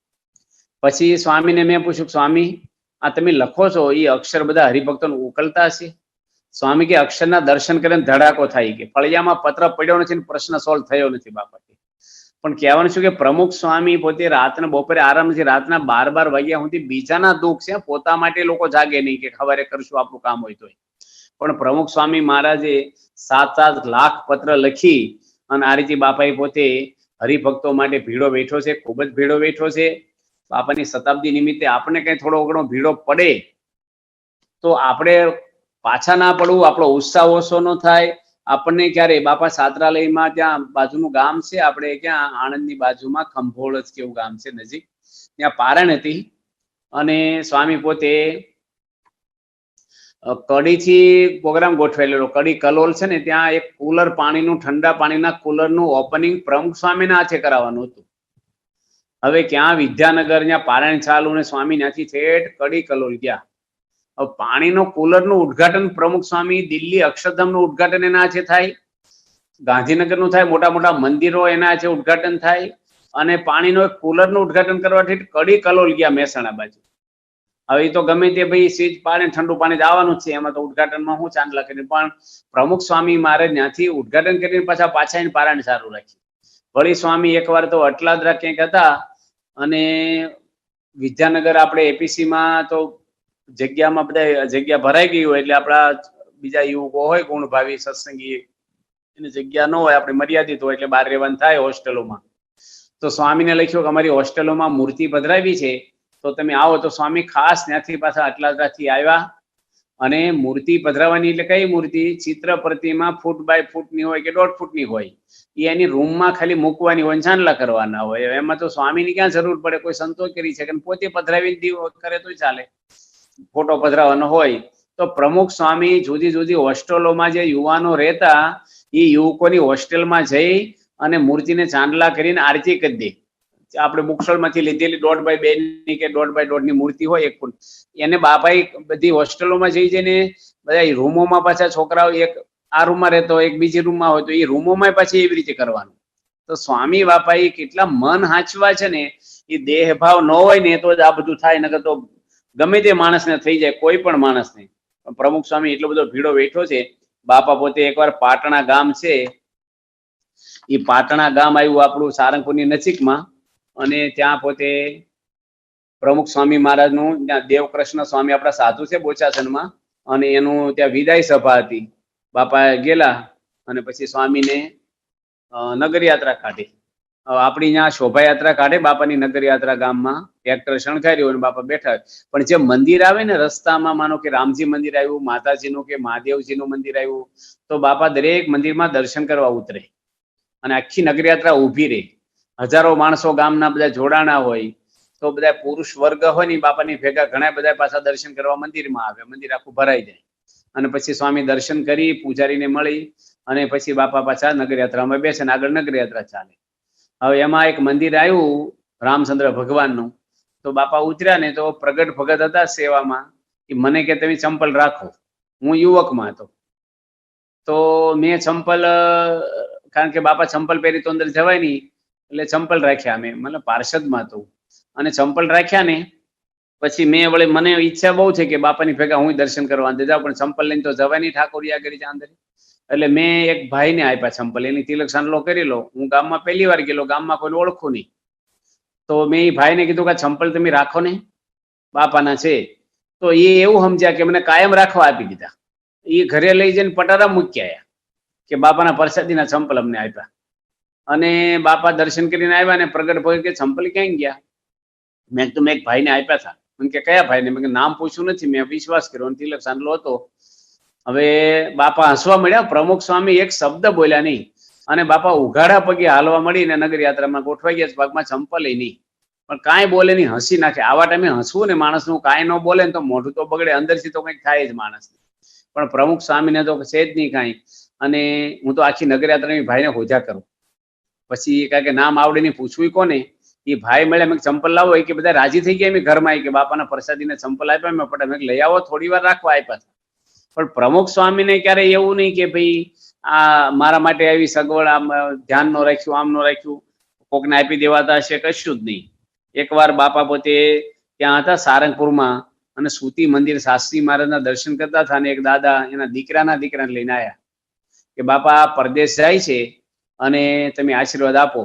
પછી સ્વામીને મેં પૂછ્યું સ્વામી આ તમે લખો છો એ અક્ષર બધા હરિભક્તોને ઉકલતા હશે? સ્વામી કે અક્ષરના દર્શન કરીને ધડાકો થાય, કે ફળિયામાં પત્ર પડ્યો નથી ને પ્રશ્ન સોલ્વ થયો નથી બાપા. પણ કહેવાનું છું કે પ્રમુખ સ્વામી પોતે રાતના બપોરે આરામ નથી, રાતના 12 વાગ્યા સુધી બીજાના દુઃખ છે, પોતા માટે લોકો જાગે નહીં કે ખબરે કરશું આપણું કામ હોય તો. પણ પ્રમુખ સ્વામી મહારાજે 7-7 લાખ પત્ર લખી અને આ રીતે બાપાએ પોતે હરિભક્તો માટે ભીડો બેઠો છે, ખૂબ જ ભીડો બેઠો છે. બાપાની શતાબ્દી નિમિત્તે આપણે કઈ થોડો ઘણો ભીડો પડે તો આપણે પાછા ના પડવું, આપણો ઉત્સાહ ઓછો ન થાય. આપણને ક્યારે બાપા છાત્રાલયમાં ત્યાં બાજુનું ગામ છે, આપણે ક્યાં આણંદની બાજુમાં ખંભોળ જ કેવું ગામ છે નજીક, ત્યાં પારણ હતી અને સ્વામી પોતે કડીથી પ્રોગ્રામ ગોઠવેલો. કડી કલોલ છે ને ત્યાં એક કુલર પાણીનું, ઠંડા પાણીના કુલરનું ઓપનિંગ પ્રમુખ સ્વામીના હાથે કરાવવાનું હતું. હવે ક્યાં વિદ્યાનગર ત્યાં પારાયણ ચાલુ ને સ્વામી ત્યાંથી ઠેઠ કડી કલોલ ગયા. હવે પાણીનો કુલરનું ઉદઘાટન પ્રમુખ સ્વામી, દિલ્હી અક્ષરધામનું ઉદઘાટન એના હાથે થાય, ગાંધીનગરનું થાય, મોટા મોટા મંદિરો એના હાથે ઉદઘાટન થાય, અને પાણીનો એક કુલરનું ઉદઘાટન કરવા કડી કલોલ ગયા મહેસાણા બાજુ. હવે એ તો ગમે તે ભાઈ સીજ પાણી ઠંડુ પાણી જવાનું છે, એમાં તો ઉદઘાટનમાં હું ચાંદલા કરીને, પણ પ્રમુખ સ્વામી મહારાજ ત્યાંથી ઉદઘાટન કરીને પાછા એને પારાયણ સારું રાખ્યું. વળી સ્વામી એકવાર તો અટલાદરા ક્યાંક હતા અને વિદ્યાનગર આપણે એપીસીમાં તો જગ્યામાં બધા જગ્યા ભરાઈ ગઈ હોય એટલે આપણા બીજા યુવકો હોય ગુણભાવી સત્સંગી, એની જગ્યા ન હોય, આપણે મર્યાદિત હોય એટલે બહાર રહેવાનું થાય હોસ્ટેલોમાં. તો સ્વામીને લખ્યું કે અમારી હોસ્ટેલોમાં મૂર્તિ પધરાવી છે તો તમે આવો. તો સ્વામી ખાસ ત્યાંથી પાછા અટલાદરાથી આવ્યા અને મૂર્તિ પધરાવવાની. એટલે કઈ મૂર્તિ? ચિત્ર પ્રતિમા ફૂટ બાય ફૂટની હોય કે 1.5 ફૂટની હોય, એ એની રૂમમાં ખાલી મૂકવાની હોય, ચાંદલા કરવાના હોય. એમાં તો સ્વામીની ક્યાં જરૂર પડે? કોઈ સંતોષ કરી શકે, પોતે પધરાવી કરે તો ચાલે. ફોટો પધરાવવાનો હોય તો પ્રમુખ સ્વામી જુદી જુદી હોસ્ટેલોમાં જે યુવાનો રહેતા એ યુવકોની હોસ્ટેલમાં જઈ અને મૂર્તિને ચાંદલા કરીને આરતી કરી દે. આપણે બુકસ્ટોલમાંથી લીધેલી 1.5x2 ની કે 1.5x1 ની મૂર્તિ હોય 1 ફૂટ, એને બાપાએ બધી હોસ્ટેલોમાં જઈ જઈને બધા રૂમોમાં પાછા છોકરાઓ એક આ રૂમમાં રહેતો હોય, એક બીજી રૂમમાં હોય, તો એ રૂમોમાં પાછી એવી રીતે કરવાનું. તો સ્વામી બાપાએ કેટલા મન હાંચવા છે ને, એ દેહ ભાવ ન હોય ને તો જ આ બધું થાય, નકર તો ગમે તે માણસને થઈ જાય, કોઈ પણ માણસને. પ્રમુખ સ્વામી એટલો બધો ભીડો બેઠો છે. બાપા પોતે એકવાર પાટણા ગામ છે, એ પાટણા ગામ આવ્યું આપણું સારંગપુરની નજીકમાં, અને ત્યાં પોતે પ્રમુખ સ્વામી મહારાજનું ત્યાં દેવકૃષ્ણ સ્વામી આપણા સાધુ છે બોચાસનમાં, અને એનું ત્યાં વિદાય સભા હતી. બાપા ગયેલા અને પછી સ્વામીને નગર યાત્રા કાઢી. આપણી ત્યાં શોભાયાત્રા કાઢે બાપાની નગર યાત્રા ગામમાં, ટ્રેક્ટર શણગાર્યું અને બાપા બેઠા. પણ જે મંદિર આવે ને રસ્તામાં, માનો કે રામજી મંદિર આવ્યું, માતાજીનું કે મહાદેવજીનું મંદિર આવ્યું, તો બાપા દરેક મંદિરમાં દર્શન કરવા ઉતરે અને આખી નગર યાત્રા ઊભી રહે. હજારો માણસો ગામના બધા જોડાણા હોય, તો બધા પુરુષ વર્ગ હોય ને બાપાની ભેગા ઘણા બધા પાછા દર્શન કરવા મંદિરમાં આવે, મંદિર આખું ભરાઈ જાય. અને પછી સ્વામી દર્શન કરી, પૂજારીને મળી, અને પછી બાપા પાછા નગર યાત્રામાં બેસે ને આગળ નગર યાત્રા ચાલે. હવે એમાં એક મંદિર આવ્યું રામચંદ્ર ભગવાનનું, તો બાપા ઉતર્યા ને તો પ્રગટ ભગત હતા સેવામાં, કે મને કે તમે ચંપલ રાખો. હું યુવકમાં હતો, તો મેં ચંપલ, કારણ કે બાપા ચંપલ પહેરી તો અંદર જવાય નહીં, એટલે ચંપલ રાખ્યા. અમે મતલબ પાર્ષદમાં હતું, અને ચંપલ રાખ્યા ને પછી મેં વળી, મને ઈચ્છા બહુ છે કે બાપાની ભેગા હું દર્શન કરવા જાઉં, પણ ચંપલ લઈને તો જવાય નહીં ઠાકોરિયા આગળ અંદર. એટલે મેં એક ભાઈને આપ્યા ચંપલ, એની તિલક સાંડલો કરી લો. હું ગામમાં પહેલી વાર ગયેલો, ગામમાં કોઈને ઓળખું નહીં, તો મેં એ ભાઈને કીધું કે ચંપલ તમે રાખો ને, બાપાના છે. તો એ એવું સમજ્યા કે મને કાયમ રાખવા આપી દીધા. એ ઘરે લઈ જઈને પટારા મૂકી આવ્યા કે બાપાના પ્રસાદીના ચંપલ અમને આપ્યા. અને બાપા દર્શન કરીને આવ્યા ને પ્રગટ ભગત કે ચંપલ ક્યાં ગયા? મેં તો મેં એક ભાઈને આપ્યા હતા. મને કે કયા ભાઈને? મેં નામ પૂછ્યું નથી, મેં વિશ્વાસ કર્યો, તિલક સાંડલો હતો. હવે બાપા હસવા મળ્યા. પ્રમુખ સ્વામી એક શબ્દ બોલ્યા નહીં, અને બાપા ઉઘાડા પગે હાલવા મળીને નગર યાત્રામાં ગોઠવાઈ ગયા. પગમાં ચંપલ નહીં, પણ કાંઈ બોલે નહીં, હસી નાખે. આવા ટાઈમે હસવું ને માણસનું, કાંઈ ન બોલે ને તો મોઢું તો બગડે, અંદરથી તો કંઈક થાય જ માણસને. પણ પ્રમુખ સ્વામીને તો છે જ નહીં કાંઈ. અને હું તો આખી નગર યાત્રાની ભાઈને હોજા કરું. પછી કારણ કે નામ આવડે નહીં, પૂછવું કોને? એ ભાઈ મળે, મેં ચંપલ લાવો, કે બધા રાજી થઈ ગયા. મેં ઘરમાં કે બાપાના પ્રસાદીને ચંપલ આપ્યા, મેં પટા મેં લઈ આવો, થોડી વાર રાખવા આપ્યા હતા. પણ પ્રમુખ સ્વામીને ક્યારે એવું નહીં કે ભાઈ આ મારા માટે આવી સગવડ, આમ ધ્યાન ન રાખ્યું, આમ ન રાખ્યું, કોકને આપી દેવાતા હશે, કશું જ નહીં. એકવાર બાપા પોતે ત્યાં હતા સારંગપુરમાં, અને સુતી મંદિર શાસ્ત્રી મહારાજના દર્શન કરતા હતા, અને એક દાદા એના દીકરાને લઈને આવ્યા કે બાપા પરદેશ જાય છે અને તમે આશીર્વાદ આપો.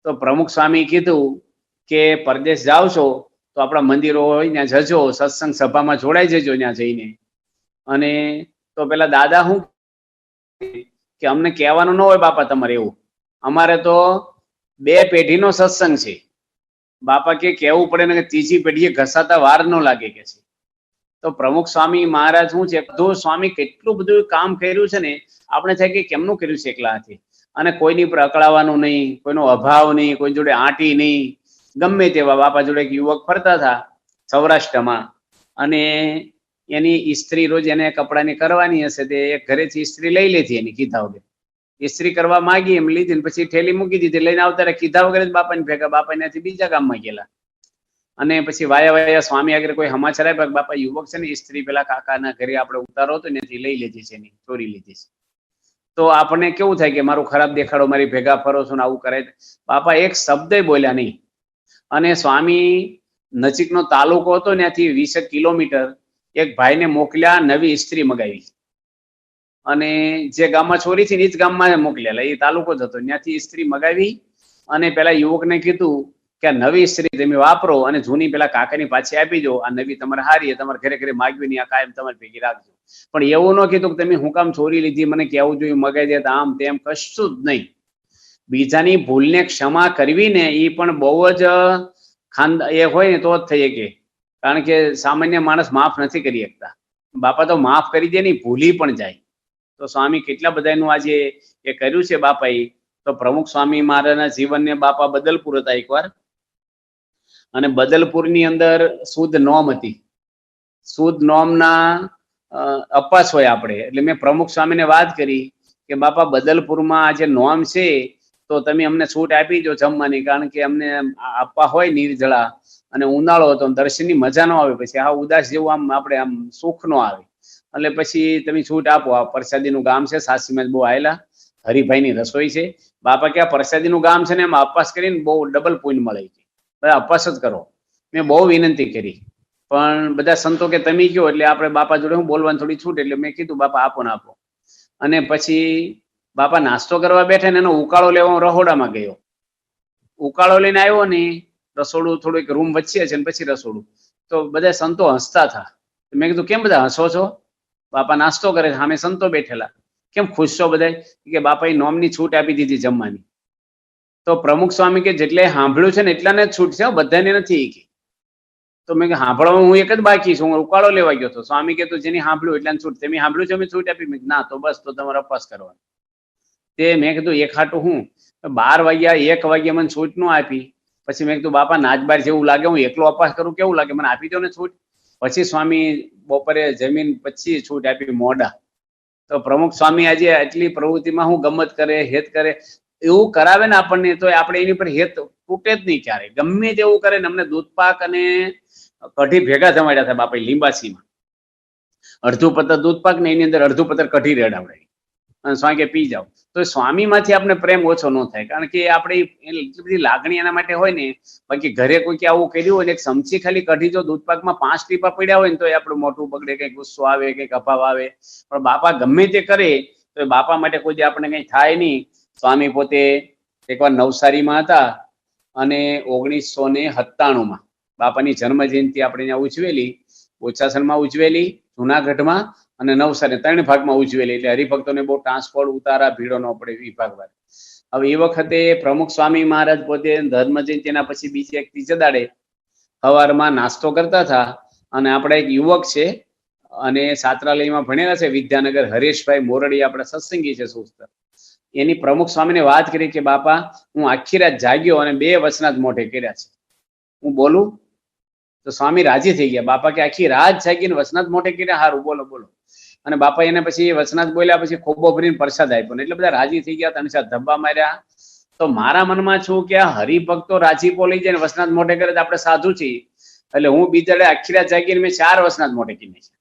તો પ્રમુખ સ્વામી કીધું કે પરદેશ જાઓ છો તો આપણા મંદિરો હોય ત્યાં જજો, સત્સંગ સભામાં જોડાઈ જજો ત્યાં જઈને. અને તો પેલા દાદા હું કે અમને કહેવાનું ન હોય બાપા તમારે એવું, અમારે તો 2 પેઢીનો સત્સંગ છે. બાપા કે કહેવું પડે ને, કે ત્રીજી પેઢીએ ઘસાતા વાર ન લાગે કે છે. તો પ્રમુખ સ્વામી મહારાજ શું છે, બધું સ્વામી કેટલું બધું કામ કર્યું છે ને, આપણે થાય કે કેમનું કર્યું છે એકલાથી. અને કોઈની પર અકળાવાનું નહીં, કોઈનો અભાવ નહીં, કોઈ જોડે આંટી નહીં. ગમે તેવા બાપા જોડે એક યુવક ફરતા હતા સૌરાષ્ટ્રમાં, અને એની ઇસ્ત્રી રોજ એને કપડાની કરવાની હશે, તે એક ઘરેથી ઇસ્ત્રી લઈ લેતી એની કીધા વગર. ઇસ્ત્રી કરવા માંગી, એમ લીધી ને પછી ઠેલી મૂકી દીધી, લઈને આવતા રહ્યા કીધા વગર જ બાપાની ભેગા. બાપા ત્યાંથી બીજા ગામમાં ગયેલા, અને પછી વાયા સ્વામી આગળ કોઈ સમાચાર આપ્યા, બાપા યુવક છે ને ઇસ્ત્રી પેલા કાકાના ઘરે આપણે ઉતારો હતો ત્યાંથી લઈ લીધી છે, એની ચોરી લીધી છે. તો આપણને કેવું થાય કે મારું ખરાબ દેખાડો, મારી ભેગા ફરો છો ને આવું કરે. બાપા એક શબ્દ બોલ્યા નહીં. અને સ્વામી નજીકનો તાલુકો હતો, ત્યાંથી 20 કિલોમીટર એક ભાઈને મોકલ્યા, નવી ઇસ્ત્રી મગાવી, અને જે ગામમાં ચોરી થી એ જ ગામમાં મોકલેલા, એ તાલુકો જ હતો. ત્યાંથી ઇસ્ત્રી મગાવી, અને પેલા યુવકને કીધું કે આ નવી ઇસ્ત્રી તમે વાપરો, અને જૂની પેલા કાકાની પાછી આપી દો, આ નવી તમારે હારી, તમારે ઘરે ઘરે માગવી નહીં, આ કાયમ તમારે ભેગી રાખજો. પણ એવું ન કીધું કે તમે હું કામ ચોરી લીધી, મને કહેવું જોઈએ, મગાઈ દેતા, આમ તેમ કશું જ નહીં. બીજાની ભૂલને ક્ષમા કરવી ને, એ પણ બહુ જ એ હોય ને તો જ થઈ શકે, કારણ કે સામાન્ય માણસ માફ નથી કરી શકતા. બાપા તો માફ કરી દે નહીં, ભૂલી પણ જાય. તો સ્વામી કેટલા બધાનું આજે એ કર્યું છે બાપાએ. તો પ્રમુખ સ્વામી મહારાજના જીવનને બાપા બદલપુર હતા એકવાર, અને બદલપુરની અંદર શુદ્ધ નોમ હતી. શુદ્ધ નોમના અપાસ હોય આપણે, એટલે મેં પ્રમુખ સ્વામીને વાત કરી કે બાપા બદલપુરમાં આ જે નોમ છે, તો તમે અમને છૂટ આપી દો જમવાની, કારણ કે અમને આપવા હોય નિર્જળા, અને ઉનાળો હતો દર્શનની મજા ન આવે, પછી આ ઉદાસ જેવું આમ આપણે આમ સુખ નો આવે, એટલે પછી તમે છૂટ આપો. આ પ્રસાદીનું ગામ છે, સાસીમાં બહુ આવેલા, હરિભાઈની રસોઈ છે. બાપા કે આ પ્રસાદીનું ગામ છે ને એમાં અપવાસ કરીને બહુ ડબલ પુણ્ય મળે છે, બધા અપવાસ જ કરો. મેં બહુ વિનંતી કરી, પણ બધા સંતો કે તમે કયો, એટલે આપણે બાપા જોડે હું બોલવાની થોડી છૂટ, એટલે મેં કીધું બાપા આપો ને આપો. અને પછી બાપા નાસ્તો કરવા બેઠા ને એનો ઉકાળો લેવા હું રહોડામાં ગયો. ઉકાળો લઈને આવ્યો ને, રસોડું થોડુંક રૂમ વચ્ચે છે ને પછી રસોડું, તો બધા સંતો હસતા હતા. મેં કીધું કેમ બધા હસો છો? બાપા નાસ્તો કરે, સામે સંતો બેઠેલા, કેમ ખુશ છો બધા? કે બાપાએ નોમની છૂટ આપી દીધી જમવાની. તો પ્રમુખ સ્વામી કે જેટલે સાંભળ્યું છે ને એટલાને જ છૂટ છે, બધાને નથી કે. તો મેં સાંભળવા હું એક જ બાકી છું, હું ઉકાળો લેવા ગયો હતો. સ્વામી કે તું જેની સાંભળ્યું એટલાને છૂટ, તમે સાંભળ્યું છે અમે છૂટ આપી? મેં ના, તો બસ તો તમારે અપવાસ કરવાનો. તે મેં કીધું એક હાટું હું 12 વાગ્યા 1 વાગ્યા મને છૂટ નો આપી. પછી મેં કીધું બાપા નાચબાર જેવું લાગે, હું એકલો અપવાસ કરું કેવું લાગે, મને આપી દો ને છૂટ. પછી સ્વામી બપોરે જમીન પછી છૂટ આપી મોડા. તો પ્રમુખ સ્વામી આજે આટલી પ્રવૃત્તિમાં હું ગમત કરે, હેત કરે, એવું કરાવે ને આપણને, તો આપણે એની પર હેત તૂટે જ નહીં ક્યારે. ગમે તેવું કરે ને. અમને દૂધપાક અને કઢી ભેગા જમાડ્યા હતા બાપા લીંબાસીમાં. અડધું પતર દૂધપાક ને એની અંદર અડધું પતર કઢી રેડાવડાવી, અને સ્વામી કે પી જાઓ. તો સ્વામી માંથી આપણે પ્રેમ ઓછો ન થાય, કારણ કે આપણે એટલી બધી લાગણી એના માટે હોય ને. બાકી ઘરે કોઈ આવું કર્યું હોય ને, એક ચમચી ખાલી કઢી જો દૂધપાકમાં 5 ટીપા પડ્યા હોય ને, તો એ આપણું મોટું બગડે, કંઈક ગુસ્સો આવે, કંઈક અભાવ આવે. પણ બાપા ગમે તે કરે તો બાપા માટે કોઈ આપણે કંઈ થાય નહીં. સ્વામી પોતે એકવાર નવસારીમાં હતા, અને 1997માં બાપાની જન્મ જયંતિ આપણે ત્યાં ઉજવેલી, બોચાસણમાં ઉજવેલી, જુનાગઢમાં અને નવસારી 3 ભાગમાં ઉજવેલી. એટલે હરિભક્તોને બહુ ટ્રાન્સપોર્ટ ઉતારા, ભીડો ન પડે વિભાગવાર. હવે એ વખતે પ્રમુખ સ્વામી મહારાજ પોતે ધર્મ જયંતિના પછી બીજે એક ત્રીજે દાડે સવારમાં નાસ્તો કરતા હતા, અને આપણા એક યુવક છે અને છાત્રાલયમાં ભણેલા છે વિદ્યાનગર, હરેશભાઈ મોરડી, આપણા સત્સંગી છે સુસ્તર. એની પ્રમુખ સ્વામીને વાત કરી કે બાપા હું આખી રાત જાગ્યો અને 2 વચનાથ મોઢે કર્યા છે, હું બોલું? તો સ્વામી રાજી થઈ ગયા. બાપા કે આખી રાત જાગીને વચનાથ મોઢે કર્યા? હારું, બોલો બોલો. અને બાપા એને પછી વચનાથ બોલ્યા, પછી ખોબો ભરીને પ્રસાદ આપ્યો ને, એટલે બધા રાજી થઈ ગયા. 3-4 ધબ્બા માર્યા. તો મારા મનમાં છું કે આ હરિભક્તો રાજીપો લઈ જાય ને વચનાથ મોઢે કરે તો આપણે સાધુ છીએ, એટલે હું બીજાડે આખી રાત જાગીને મેં 4 વચનાથ મોઢે કીધા છે.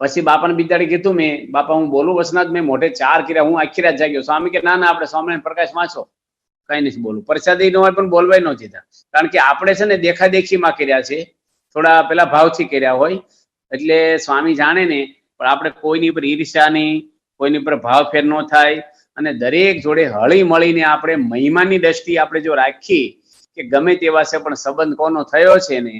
પછી બાપાને બીજાડે કીધું મેં, બાપા હું બોલું વચનાથ? મેં મોઢે 4 કર્યા, હું આખી રાત જાગ્યો. સ્વામી કે ના ના, આપણે સ્વામિનારાયણ પ્રકાશ વાંચો, કઈ નથી બોલું. પ્રસાદી ન હોય પણ બોલવાય ન દીધા, કારણ કે આપણે છે ને દેખાદેખીમાં કર્યા છે, થોડા પેલા ભાવથી કર્યા હોય, એટલે સ્વામી જાણે ને. પણ આપણે કોઈની પર ઈર્ષ્યા નહીં, કોઈની પર ભાવ ફેર ન થાય, અને દરેક જોડે હળી મળીને આપણે મહિમાની દ્રષ્ટિ આપણે જો રાખી કે ગમે તેવા છે પણ સંબંધ કોનો થયો છે ને,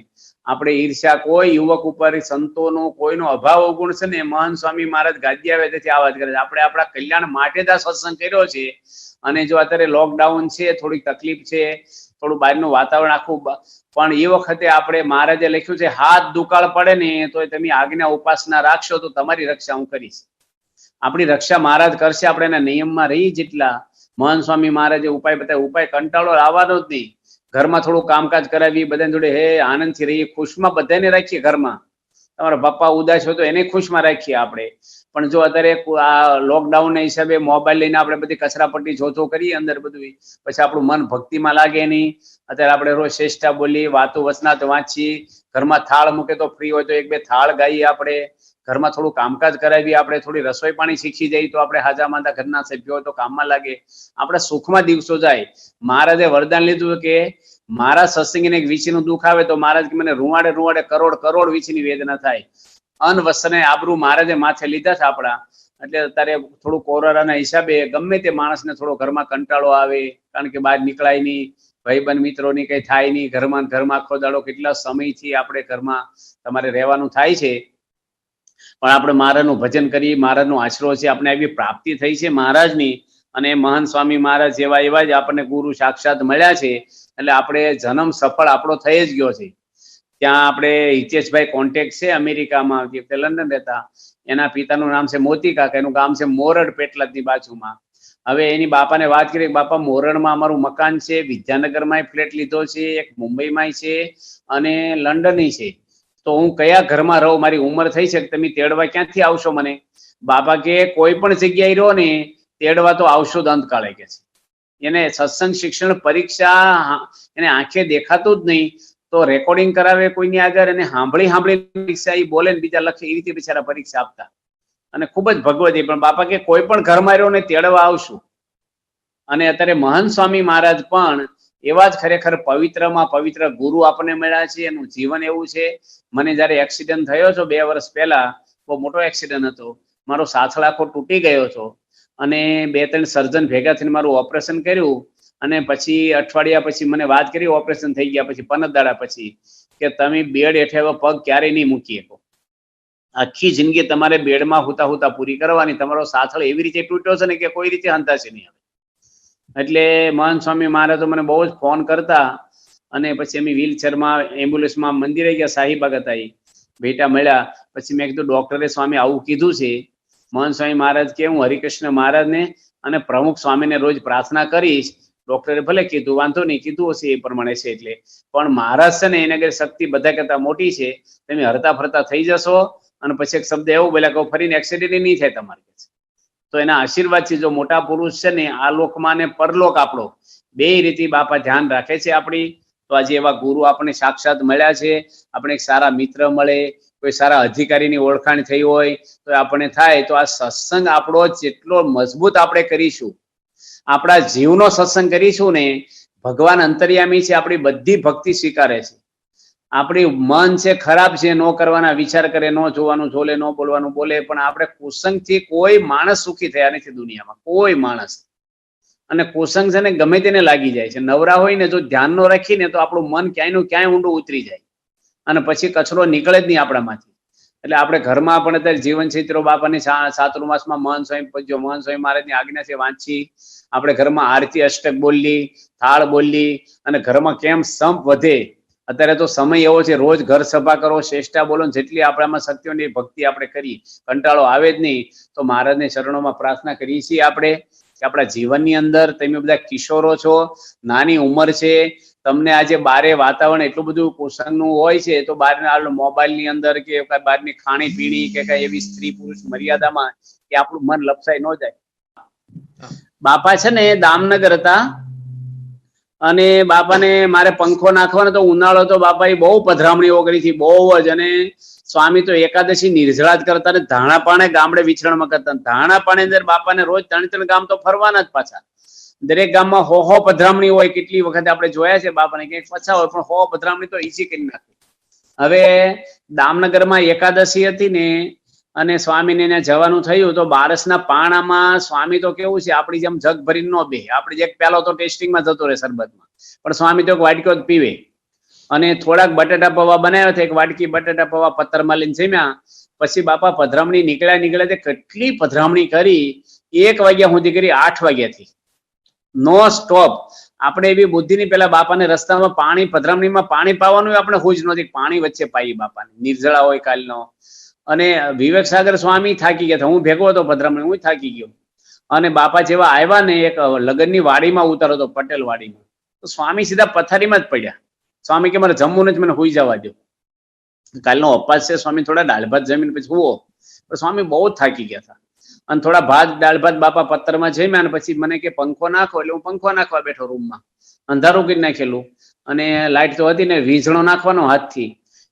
આપણે ઈર્ષ્યા કોઈ યુવક ઉપર, સંતોનો કોઈનો અભાવ અવગુણ છે ને, મહાન સ્વામી મહારાજ ગાદી આવે તેથી આ વાત કરે છે. આપણે આપણા કલ્યાણ માટે જ આ સત્સંગ કર્યો છે. અને જો અત્યારે લોકડાઉન છે, થોડીક તકલીફ છે, થોડું બહારનું વાતાવરણ આખું, પણ એ વખતે આપણે મહારાજે લખ્યું છે હાથ દુકાળ પડે ને તો તમે આજ્ઞા ઉપાસના રાખશો તો તમારી રક્ષા હું કરીશ. આપણી રક્ષા મહારાજ કરશે, આપણે એના નિયમમાં રહી. જેટલા મહાન સ્વામી મહારાજે ઉપાય બતાવ્યો, ઉપાય કંટાળો આવવાનો જ નહીં. ઘરમાં થોડું કામકાજ કરાવી, બધા જોડે હે આનંદથી રહીએ, ખુશમાં બધાને રાખીએ. ઘરમાં તમારા પપ્પા ઉદાસ હોય તો એને ખુશમાં રાખીએ આપણે. પણ જો અત્યારે આ લોકડાઉનના હિસાબે મોબાઈલ લઈને આપણે બધી કચરાપટ્ટી જોતો કરીએ અંદર બધું, પછી આપણું મન ભક્તિમાં લાગે નહીં. અત્યારે આપણે રોજ શ્રેષ્ઠા બોલીએ, વાતો વચનાથ વાંચીએ, ઘરમાં થાળ મૂકે તો ફ્રી હોય તો 1-2 થાળ ગાઈએ, આપણે ઘરમાં થોડું કામકાજ કરાવીએ, આપણે થોડી રસોઈ પાણી શીખી જઈએ તો આપણે હાજા માંદા ઘરના સભ્યો હોય તો કામમાં લાગે, આપણા સુખમાં દિવસો જાય. મહારાજે વરદાન લીધું કે મારા સત્સંગીને એક વીછીનું દુઃખ આવે તો મહારાજ કે મને રૂવાડે રૂવાડે કરોડ વીછીની વેદના થાય. અન વસને આબરૂ મહારાજે માથે લીધા છે આપણા. એટલે અત્યારે થોડું કોરોનાના હિસાબે ગમે તે માણસને થોડો ઘરમાં કંટાળો આવે, કારણ કે બહાર નીકળાય નહીં, ભાઈબંધ મિત્રોની કઈ થાય નહીં, ઘરમાં આખો દાડો કેટલા સમયથી આપણે ઘરમાં તમારે રહેવાનું થાય છે. પણ આપણે મહારાજનું ભજન કરીએ, મહારાજનો આશરો છે, આપણે આવી પ્રાપ્તિ થઈ છે મહારાજની, અને મહાન સ્વામી મહારાજ જેવા એવા જ આપણને ગુરુ સાક્ષાત મળ્યા છે. એટલે આપણે જન્મ સફળ આપણો થઈ જ ગયો છે. ત્યાં આપણે હિતેશભાઈ કોન્ટેક્ટ છે અમેરિકામાં, જે લંડન રહેતા, એના પિતાનું નામ છે મોતી કાકા, એનું ગામ છે મોરડ, પેટલાદની બાજુમાં. હવે એની બાપાને વાત કરી, બાપા મોરડમાં અમારું મકાન છે, વિદ્યાનગરમાં ફ્લેટ લીધો છે, એક મુંબઈમાં છે અને લંડન છે. તો હું કયા ઘરમાં રહું? મારી ઉંમર થઈ છે, તમે તેડવા ક્યાંથી આવશો મને? બાપા કે કોઈ પણ જગ્યાએ રહો ને, તેડવા તો આવશો જ અંતકાળે કે છે. એને સત્સંગ શિક્ષણ પરીક્ષા એને આંખે દેખાતું જ નહીં, તો રેકોર્ડિંગ કરાવે કોઈની આગળ અને સાંભળી પરીક્ષા એ બોલે ને બીજા લખે, એ રીતે બિચારા પરીક્ષા આપતા અને ખૂબ જ ભગવતી. પણ બાપા કે કોઈ પણ ઘરમાં રહ્યો ને તેડવા આવશું. અને અત્યારે મહંત સ્વામી મહારાજ પણ એવા જ ખરેખર પવિત્રમાં પવિત્ર ગુરુ આપણને મળ્યા છે. એનું જીવન એવું છે. મને જયારે એક્સિડન્ટ થયો છો 2 વર્ષ પહેલા, બહુ મોટો એક્સિડન્ટ હતો, મારો સાથળ આખો તૂટી ગયો હતો અને 2-3 સર્જન ભેગા થઈને મારું ઓપરેશન કર્યું. અને પછી અઠવાડિયા પછી મને વાત કરી, ઓપરેશન થઈ ગયા પછી 15 દાડા પછી, કે તમે બેડ હેઠે પગ ક્યારેય નહીં મૂકી શકો, આખી જિંદગી તમારે બેડમાં હુતા પૂરી કરવાની. તમારો સાથળ એવી રીતે તૂટ્યો છે ને કે કોઈ રીતે હંતાશે નહીં. એટલે મહંત સ્વામી મહારાજ મને બહુ જ ફોન કરતા અને પછી અમે વ્હીલચેરમાં એમ્બ્યુલન્સમાં મંદિરે ગયા, શાહીબાગ હતા એ ભેટા મળ્યા. પછી મેં કીધું ડોક્ટરે સ્વામી આવું કીધું છે. મહંત સ્વામી મહારાજ કે હું હરિકૃષ્ણ મહારાજને અને પ્રમુખ સ્વામીને રોજ પ્રાર્થના કરીશ. ડોક્ટરે ભલે કીધું, વાંધો નહીં, કીધું હશે એ પ્રમાણે છે. એટલે પણ મહારાજ છે ને એના આગળ શક્તિ બધા કરતા મોટી છે. તમે હરતા ફરતા થઈ જશો. અને પછી એક શબ્દ એવું બોલ્યા કે ફરીને એક્સિડન્ટ નહીં થાય તમારે. તો એના આશીર્વાદ છે. જો મોટા પુરુષ છે ને આ લોકમાં ને પરલોક આપણો બે રીતે બાપા ધ્યાન રાખે છે આપણી. તો આજે એવા ગુરુ આપણને સાક્ષાત મળ્યા છે. આપણે એક સારા મિત્ર મળે, કોઈ સારા અધિકારીની ઓળખાણ થઈ હોય તો આપણને થાય. તો આ સત્સંગ આપણો જેટલો મજબૂત આપણે કરીશું, આપણા જીવનો સત્સંગ કરીશું ને, ભગવાન અંતર્યામી છે, આપણી બધી ભક્તિ સ્વીકારે છે. આપણી મન છે ખરાબ છે, ન કરવાના વિચાર કરે, ન જોવાનું જોલે, ન બોલવાનું બોલે, પણ આપણે કુસંગથી કોઈ માણસ સુખી થયા નથી દુનિયામાં, કોઈ માણસ. અને કુસંગ છે ને ગમે તેને લાગી જાય છે. નવરા હોય ને જો ધ્યાન નો રાખીને તો આપણું મન ક્યાંય નું ક્યાંય ઊંડું ઉતરી જાય અને પછી કચરો નીકળે જ નહીં આપણામાંથી. એટલે આપણે ઘરમાં પણ અત્યારે જીવન ચિત્રો બાપાની ચાતુર્માસમાં મહંત સ્વામી પૂજ્ય મહંત સ્વામી મહારાજની આજ્ઞા છે વાંચી. આપણે ઘરમાં આરતી અષ્ટક બોલી, થાળ બોલી અને ઘરમાં કેમ સંપ વધે. અત્યારે તો સમય એવો છે, રોજ ઘર સભા કરો, શ્રેષ્ઠા બોલો, જેટલી આપણામાં શક્તિઓની ભક્તિ આપણે કરીએ, કંટાળો આવે જ નહીં. તો મહારાજને ચરણોમાં પ્રાર્થના કરીએ છીએ આપણે કે આપણા જીવનની અંદર તમે બધા કિશોરો છો, નાની ઉંમર છે, તમને આજે બારે વાતાવરણ એટલું બધું કુસંગનું હોય છે, તો બહારના મોબાઈલની અંદર કે બહારની ખાણી પીણી કે કઈ એવી સ્ત્રી પુરુષ મર્યાદામાં કે આપણું મન લપસાઈ ન જાય. બાપા છે ને દામનગર હતા અને બાપાને મારે પંખો નાખવાનો તો ઉનાળો તો બાપાએ બહુ પધરામણીઓ કરી હતી, બહુ જ. અને સ્વામી તો એકાદશી નિર્જળા જ કરતા ને ધાણાપાણે ગામડે વિચરણમાં કરતા. ધાણાપાણે અંદર બાપાને રોજ 3 ગામ તો ફરવાના જ પાછા. દરેક ગામમાં 100 પધરામણી હોય. કેટલી વખત આપણે જોયા છે બાપાને, ક્યાંક પછા હોય પણ 100 પધરામણી તો ઈસી કરી નાખે. હવે દામનગરમાં એકાદશી હતી ને અને સ્વામીને ત્યાં જવાનું થયું તો બારસના પાણામાં સ્વામી તો કેવું છે, આપણી જેમ જગ ભરીને ન બે. આપણે એક પેલો તો ટેસ્ટિંગમાં જતો રહે શરબતમાં, પણ સ્વામી તો એક વાટકો જ પીવે. અને થોડાક બટાટા પૌવા બનાવ્યા હતા, એક વાટકી બટાટા પૌવા પત્તરમાં લઈને જમ્યા. પછી બાપા પધરામણી નીકળ્યા તે કેટલી પધરામણી કરી, 1 વાગ્યા સુધી કરી, 8 વાગ્યાથી નો સ્ટોપ. આપણે એવી બુદ્ધિની પેલા બાપાને રસ્તામાં પાણી પધરામણીમાં પાણી પાવાનું આપણે હુજ નહોતી, પાણી વચ્ચે પાઈ બાપાને, નિર્જળા હોય કાલનો. અને વિવેક સાગર સ્વામી થાકી ગયા હતા, હું ભેગો હતો પધરામણી, હું થાકી ગયો. અને બાપા જેવા આવ્યા ને એક લગ્નની વાડીમાં ઉતારો હતો, પટેલ વાડીમાં, તો સ્વામી સીધા પથારીમાં જ પડ્યા. સ્વામી કે મારે જમવું નથી, મને હુઈ જવા દો, કાલનો અપાસ છે. સ્વામી થોડા દાળ ભાત જમીને પછી હુઓ. પણ સ્વામી બહુ જ થાકી ગયા હતા. અને થોડા ભાત દાળ ભાત બાપા પત્તરમાં જમ્યા અને પછી મને કે પંખો નાખો, એટલે હું પંખો નાખવા બેઠો રૂમમાં. અંધારું કરી નાખેલું અને લાઈટ તો હતી ને, વીજળો નાખવાનો હાથથી.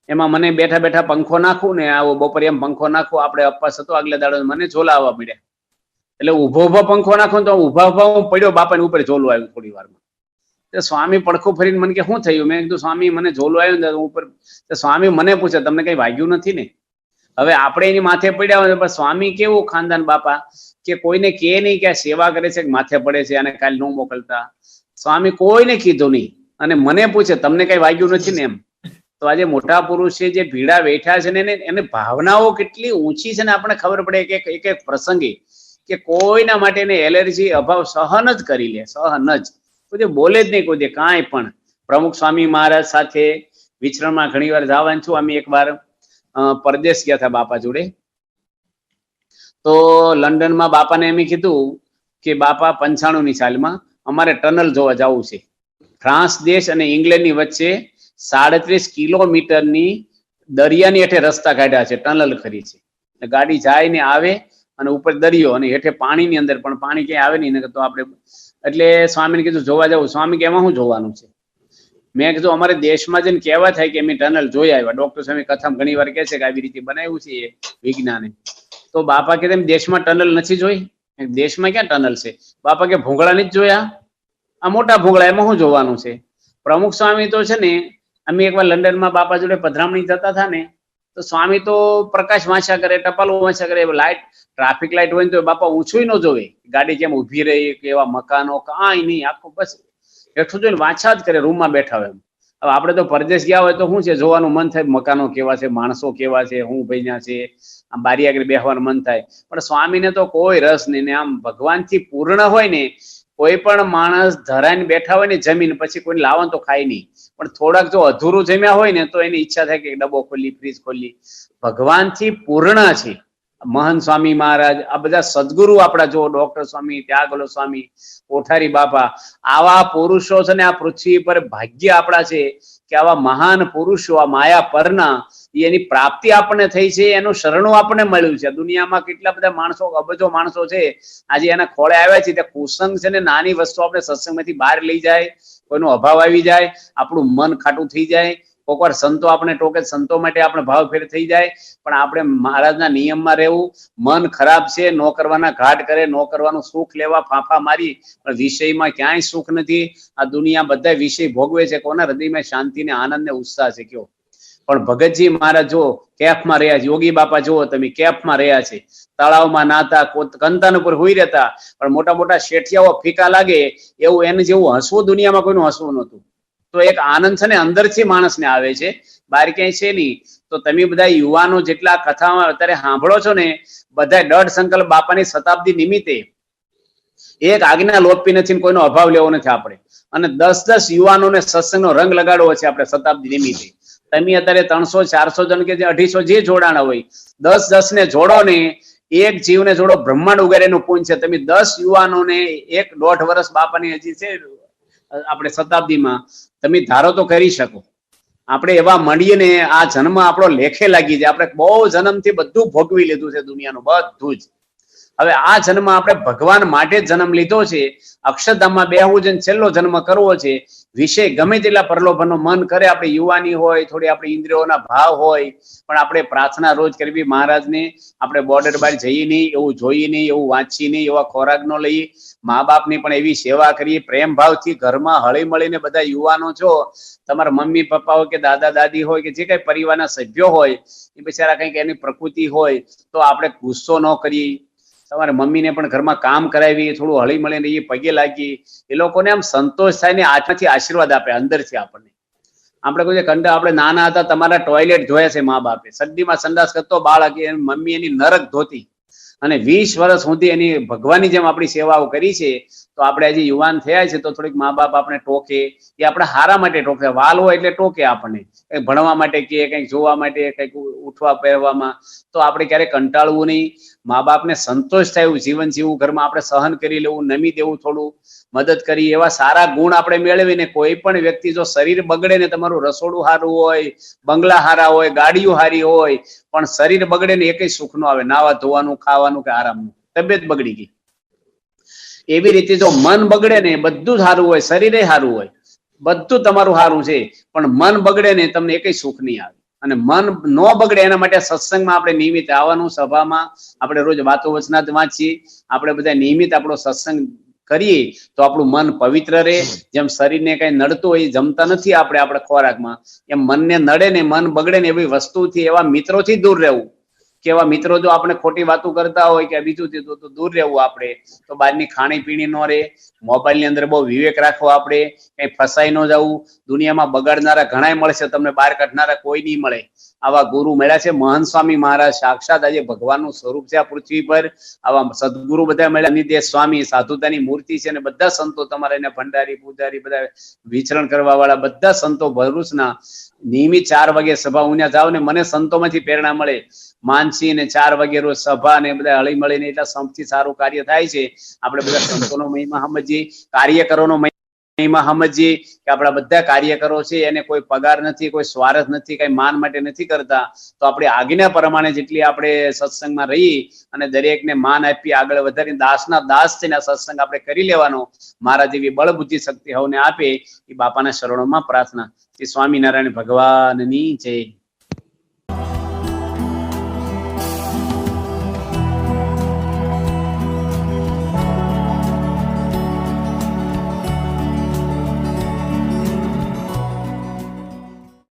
એમાં મને બેઠા બેઠા પંખો નાખું ને, આવો બપોરે એમ પંખો નાખું. આપણે અપાસ હતો આગલે દાડો, મને ઝોલા આવવા મળ્યા. એટલે ઉભો પંખો નાખો તો ઉભા હું પડ્યો, બાપાની ઉપર ઝોલું આવ્યું થોડી વારમાં. સ્વામી પડખું ફરીને મને કે શું થયું? મેં કીધું સ્વામી મને ઝોલું આવ્યું ને ઉપર. સ્વામી મને પૂછે તમને કઈ વાગ્યું નથી ને? હવે આપણે એની માથે પડ્યા હોય, પણ સ્વામી કેવું ખાનદાન બાપા કે કોઈને કે નહીં કે આ સેવા કરે છે, માથે પડે છે અને કાલે ન મોકલતા. સ્વામી કોઈને કીધું નહીં અને મને પૂછે તમને કઈ વાગ્યું નથી ને એમ. તો આજે મોટા પુરુષે જે ભીડા બેઠા છે ને, એને ભાવનાઓ કેટલી ઊંચી છે ને આપણને ખબર પડે કે એક એક પ્રસંગે કે કોઈના માટે એને એલર્જી અભાવ સહન જ કરી લે, સહન જ. કોઈ બોલે જ નહીં કોઈ કાંઈ પણ. પ્રમુખ સ્વામી મહારાજ સાથે વિચરણમાં ઘણી વાર જવાનું છું. અમે એકવાર પરદેશ ગયા હતા બાપા જોડે, તો લંડનમાં બાપાને એમ કીધું કે બાપા 95ની સાલમાં અમારે ટનલ જોવા જવું છે. ફ્રાન્સ દેશ અને ઇંગ્લેન્ડની વચ્ચે 37 કિલોમીટરની દરિયાની હેઠે રસ્તા કાઢ્યા છે, ટનલ કરી છે. ગાડી જાય ને આવે અને ઉપર દરિયો અને હેઠે પાણીની અંદર પણ પાણી ક્યાંય આવે નહીં, તો આપણે એટલે સ્વામીને કીધું જોવા જવું. સ્વામી કે એમાં શું જોવાનું છે? મેં કીધું અમારે દેશમાં જઈને કહેવા થાય કે અમે ટનલ જોઈ આવ્યા. ડોક્ટર સ્વામી કથામાં ઘણી વાર કહે છે કે આવી રીતે બનાવ્યું છે વિજ્ઞાને. તો બાપા કે તેમ દેશમાં ટનલ નથી જોઈ? દેશમાં ક્યાં ટનલ છે? બાપા કે ભૂંગળાની જ જોયા. આ મોટા ભૂંગળા, એમાં શું જોવાનું છે? પ્રમુખ સ્વામી તો છે ને, અમે એકવાર લંડનમાં બાપા જોડે પધરામણી જતા હતા ને, તો સ્વામી તો પ્રકાશ વાંચ્યા કરે, ટપાલો વાંચ્યા કરે. લાઇટ, ટ્રાફિક લાઇટ હોય ને તો બાપા ઊંચું ન જોવે, ગાડી કેમ ઉભી રહી કે એવા મકાનો કાંઈ નહીં, આખું બસ હેઠું જોઈને વાંચા જ કરે, રૂમમાં બેઠા હોય. હવે આપણે તો પરદેશ ગયા હોય તો શું છે, જોવાનું મન થાય, મકાનો કેવા છે, માણસો કેવા છે, હું ભૈયા છે, આમ બારી આગળ બેસવાનું મન થાય. પણ સ્વામીને તો કોઈ રસ નહીં ને. આમ ભગવાનથી પૂર્ણ હોય ને, કોઈ પણ માણસ ધરાઈને બેઠા હોય ને જમીન, પછી કોઈ લાવવાનું તો ખાય નહીં, પણ થોડાક જો અધૂરું જમ્યા હોય ને તો એની ઈચ્છા થાય કે ડબ્બો ખોલી, ફ્રીજ ખોલી. ભગવાનથી પૂર્ણ છે મહંત સ્વામી મહારાજ, આ બધા સદગુરુ આપણા, જો ડોક્ટર સ્વામી, ત્યાગલો સ્વામી, કોઠારી બાપા, આવા પુરુષો છે ને આ પૃથ્વી પર ભાગ્ય આપણા છે કે આવા મહાન પુરુષો, આ માયા પરના, એની પ્રાપ્તિ આપણને થઈ છે, એનું શરણું આપણને મળ્યું છે. દુનિયામાં કેટલા બધા માણસો, અબજો માણસો છે, આજે એના ખોળે આવ્યા છે. ત્યાં કુસંગ છે ને, નાની વસ્તુ આપણે સત્સંગમાંથી બહાર લઈ જાય, કોઈનો અભાવ આવી જાય, આપણું મન ખાટું થઈ જાય. કોઈક વાર સંતો આપણે ટોકે, સંતો માટે આપણે ભાવ ફેર થઈ જાય. પણ આપણે મહારાજના નિયમમાં રહેવું. મન ખરાબ છે, ન કરવાના ઘાટ કરે, ન કરવાનું સુખ લેવા ફાંફા મારી, પણ વિષયમાં ક્યાંય સુખ નથી. આ દુનિયા બધા વિષય ભોગવે છે, કોના હૃદયમાં શાંતિ ને આનંદ ને ઉત્સાહ છે કયો? પણ ભગતજી મહારાજ જો કેફમાં રહ્યા છે, યોગી બાપા જુઓ તમે, કેફમાં રહ્યા છે, તળાવમાં નાતા, કંતાન ઉપર હોઈ રહેતા. પણ મોટા મોટા શેઠિયાઓ ફીકા લાગે એવું એને જેવું હસવું દુનિયામાં કોઈનું હસવું નહોતું. તો એક આનંદ છે ને અંદરથી માણસને આવે છે, બહાર ક્યાંય છે નહીં. તો તમે બધા યુવાનો જેટલા કથામાં અત્યારે સાંભળો છો ને, બધા દઢ સંકલ્પ બાપાની શતાબ્દી નિમિત્તે એક આજ્ઞા લોપી નથી, કોઈનો અભાવ લેવો નથી આપણે. અને 10-10 યુવાનોને સત્સંગનો રંગ લગાડવો છે આપણે શતાબ્દી નિમિત્તે. તમે અત્યારે 300-400 જણ કે 250 જે જોડાણા હોય, 10-10 ને જોડો ને, એક જીવને જોડો, બ્રહ્માંડ ઉગારેનું પુણ્ય છે. તમે 10 યુવાનોને 1-1.5 વર્ષ બાપાની હજી છે આપણે શતાબ્દીમાં, તમે ધારો તો કરી શકો. આપણે એવા મળીએ ને, આ જન્મ આપણો લેખે લાગી જાય. આપણે બહુ જન્મથી બધું ભોગવી લીધું છે દુનિયાનું બધું જ. હવે આ જન્મ આપણે ભગવાન માટે જ જન્મ લીધો છે. અક્ષરધામમાં બેહવું છે, છેલ્લો જન્મ કરવો છે. વિષય ગમે તેટલા પ્રલોભનનો મન કરે, આપણે યુવાની હોય, થોડી આપણી ઇન્દ્રિયોના ભાવ હોય, પણ આપણે પ્રાર્થના રોજ કરવી મહારાજને. આપણે બોર્ડર બહાર જઈએ નહીં, એવું જોઈએ નહીં, એવું વાંચીએ નહીં, એવા ખોરાક ન લઈએ. મા બાપની પણ એવી સેવા કરીએ પ્રેમ ભાવથી. ઘરમાં હળી મળીને બધા યુવાનો છો, તમારા મમ્મી પપ્પા હોય કે દાદા દાદી હોય કે જે કઈ પરિવારના સભ્યો હોય, એ બિચારા કંઈક એની પ્રકૃતિ હોય તો આપણે ગુસ્સો ન કરીએ. તમારે મમ્મીને પણ ઘરમાં કામ કરાવી, થોડું હળી મળીને એ પગે લાગી, એ લોકોને આમ સંતોષ થાય ને આત્માથી આશીર્વાદ આપે અંદરથી આપણને. આપણે કોઈ કંડા, આપણે નાના હતા તમારા ટોયલેટ ધોયા છે મા બાપે, સડ્ડીમાં સંડાસ કરતો બાળક, મમ્મી એની નરક ધોતી, અને 20 વર્ષ સુધી એની ભગવાનની જેમ આપણી સેવાઓ કરી છે. તો આપણે હજી યુવાન થયા છે તો થોડીક મા બાપ આપણે ટોકે, એ આપણે હારા માટે ટોકે. વાલ હોય એટલે ટોકે આપણને, કંઈક ભણવા માટે કે કંઈક જોવા માટે, કંઈક ઉઠવા પહેરવામાં. તો આપણે ક્યારેક કંટાળવું નહીં. મા બાપને સંતોષ થાય એવું જીવન જીવવું, ઘરમાં આપણે સહન કરી લેવું, નમી દેવું, થોડું મદદ કરી, એવા સારા ગુણ આપણે મેળવીને. કોઈ પણ વ્યક્તિ જો શરીર બગડે ને, તમારું રસોડું સારું હોય, બંગલા હારા હોય, ગાડીઓ હારી હોય, પણ શરીર બગડે ને એ કઈ સુખ નો આવે. નાવા ધોવાનું, ખાવાનું કે આરામનું, તબિયત બગડી ગઈ. એવી રીતે જો મન બગડે ને, બધું જ સારું હોય, શરીરે સારું હોય, બધું તમારું સારું છે, પણ મન બગડે ને તમને એકઈ સુખ નહીં આવે. અને મન ન બગડે એના માટે સત્સંગમાં આપણે નિયમિત આવવાનું. સભામાં આપણે રોજ વાતો વચનાત વાંચીએ, આપણે બધા નિયમિત આપણો સત્સંગ કરીએ તો આપણું મન પવિત્ર રહે. જેમ શરીરને કઈ નડતું હોય, જમતા નથી આપણે આપણા ખોરાકમાં, એમ મનને નડે ને, મન બગડે ને, એવી વસ્તુથી, એવા મિત્રોથી દૂર રહેવું. કેવા મિત્રો જો આપણે ખોટી વાતો કરતા હોય કે બીજું તો દૂર રહેવું આપણે. તો બહારની ખાણી પીણી ન રહે. મોબાઈલની અંદર બહુ વિવેક રાખવો આપણે, કઈ ફસાઈ ન જવું. દુનિયામાં બગાડનારા ઘણાય મળશે, તમને બહાર કાઢનારા કોઈ નહીં મળે. આવા ગુરુ મળ્યા છે. મહંત સ્વામી મહારાજ સાક્ષાત આજે ભગવાનનું સ્વરૂપ છે આ પૃથ્વી પર. આવા સદગુરુ બધા મળ્યા, નિદેશ સ્વામી સાધુતાની મૂર્તિ છે. અને બધા સંતો તમારે એને ભંડારી પૂજારી બધા વિચરણ કરવા વાળા બધા સંતો ભરૂચના નિયમિત 4 વાગે સભા ઉન્યા જાવ ને, મને સંતોમાંથી પ્રેરણા મળે. માનસી ને 4 વાગે રોજ સભા ને બધા હળી મળીને એટલા સંપથી સારું કાર્ય થાય છે. આપણે બધા સંતોનો મહિમા સમજીએ, કાર્યકરોનો એમાં સમજીએ કે આપણા બધા કાર્યકરો છે એને કોઈ પગાર નથી, કોઈ સ્વાર્થ નથી, કઈ માન માટે નથી કરતા. તો આપણે આજ્ઞા પ્રમાણે જેટલી આપણે સત્સંગમાં રહી અને દરેકને માન આપી આગળ વધારી દાસના દાસ છે ને સત્સંગ આપણે કરી લેવાનો. મારા જેવી બળ બુદ્ધિ શક્તિ હવને આપે એ બાપાના શરણોમાં પ્રાર્થના. શ્રી સ્વામિનારાયણ ભગવાનની જય.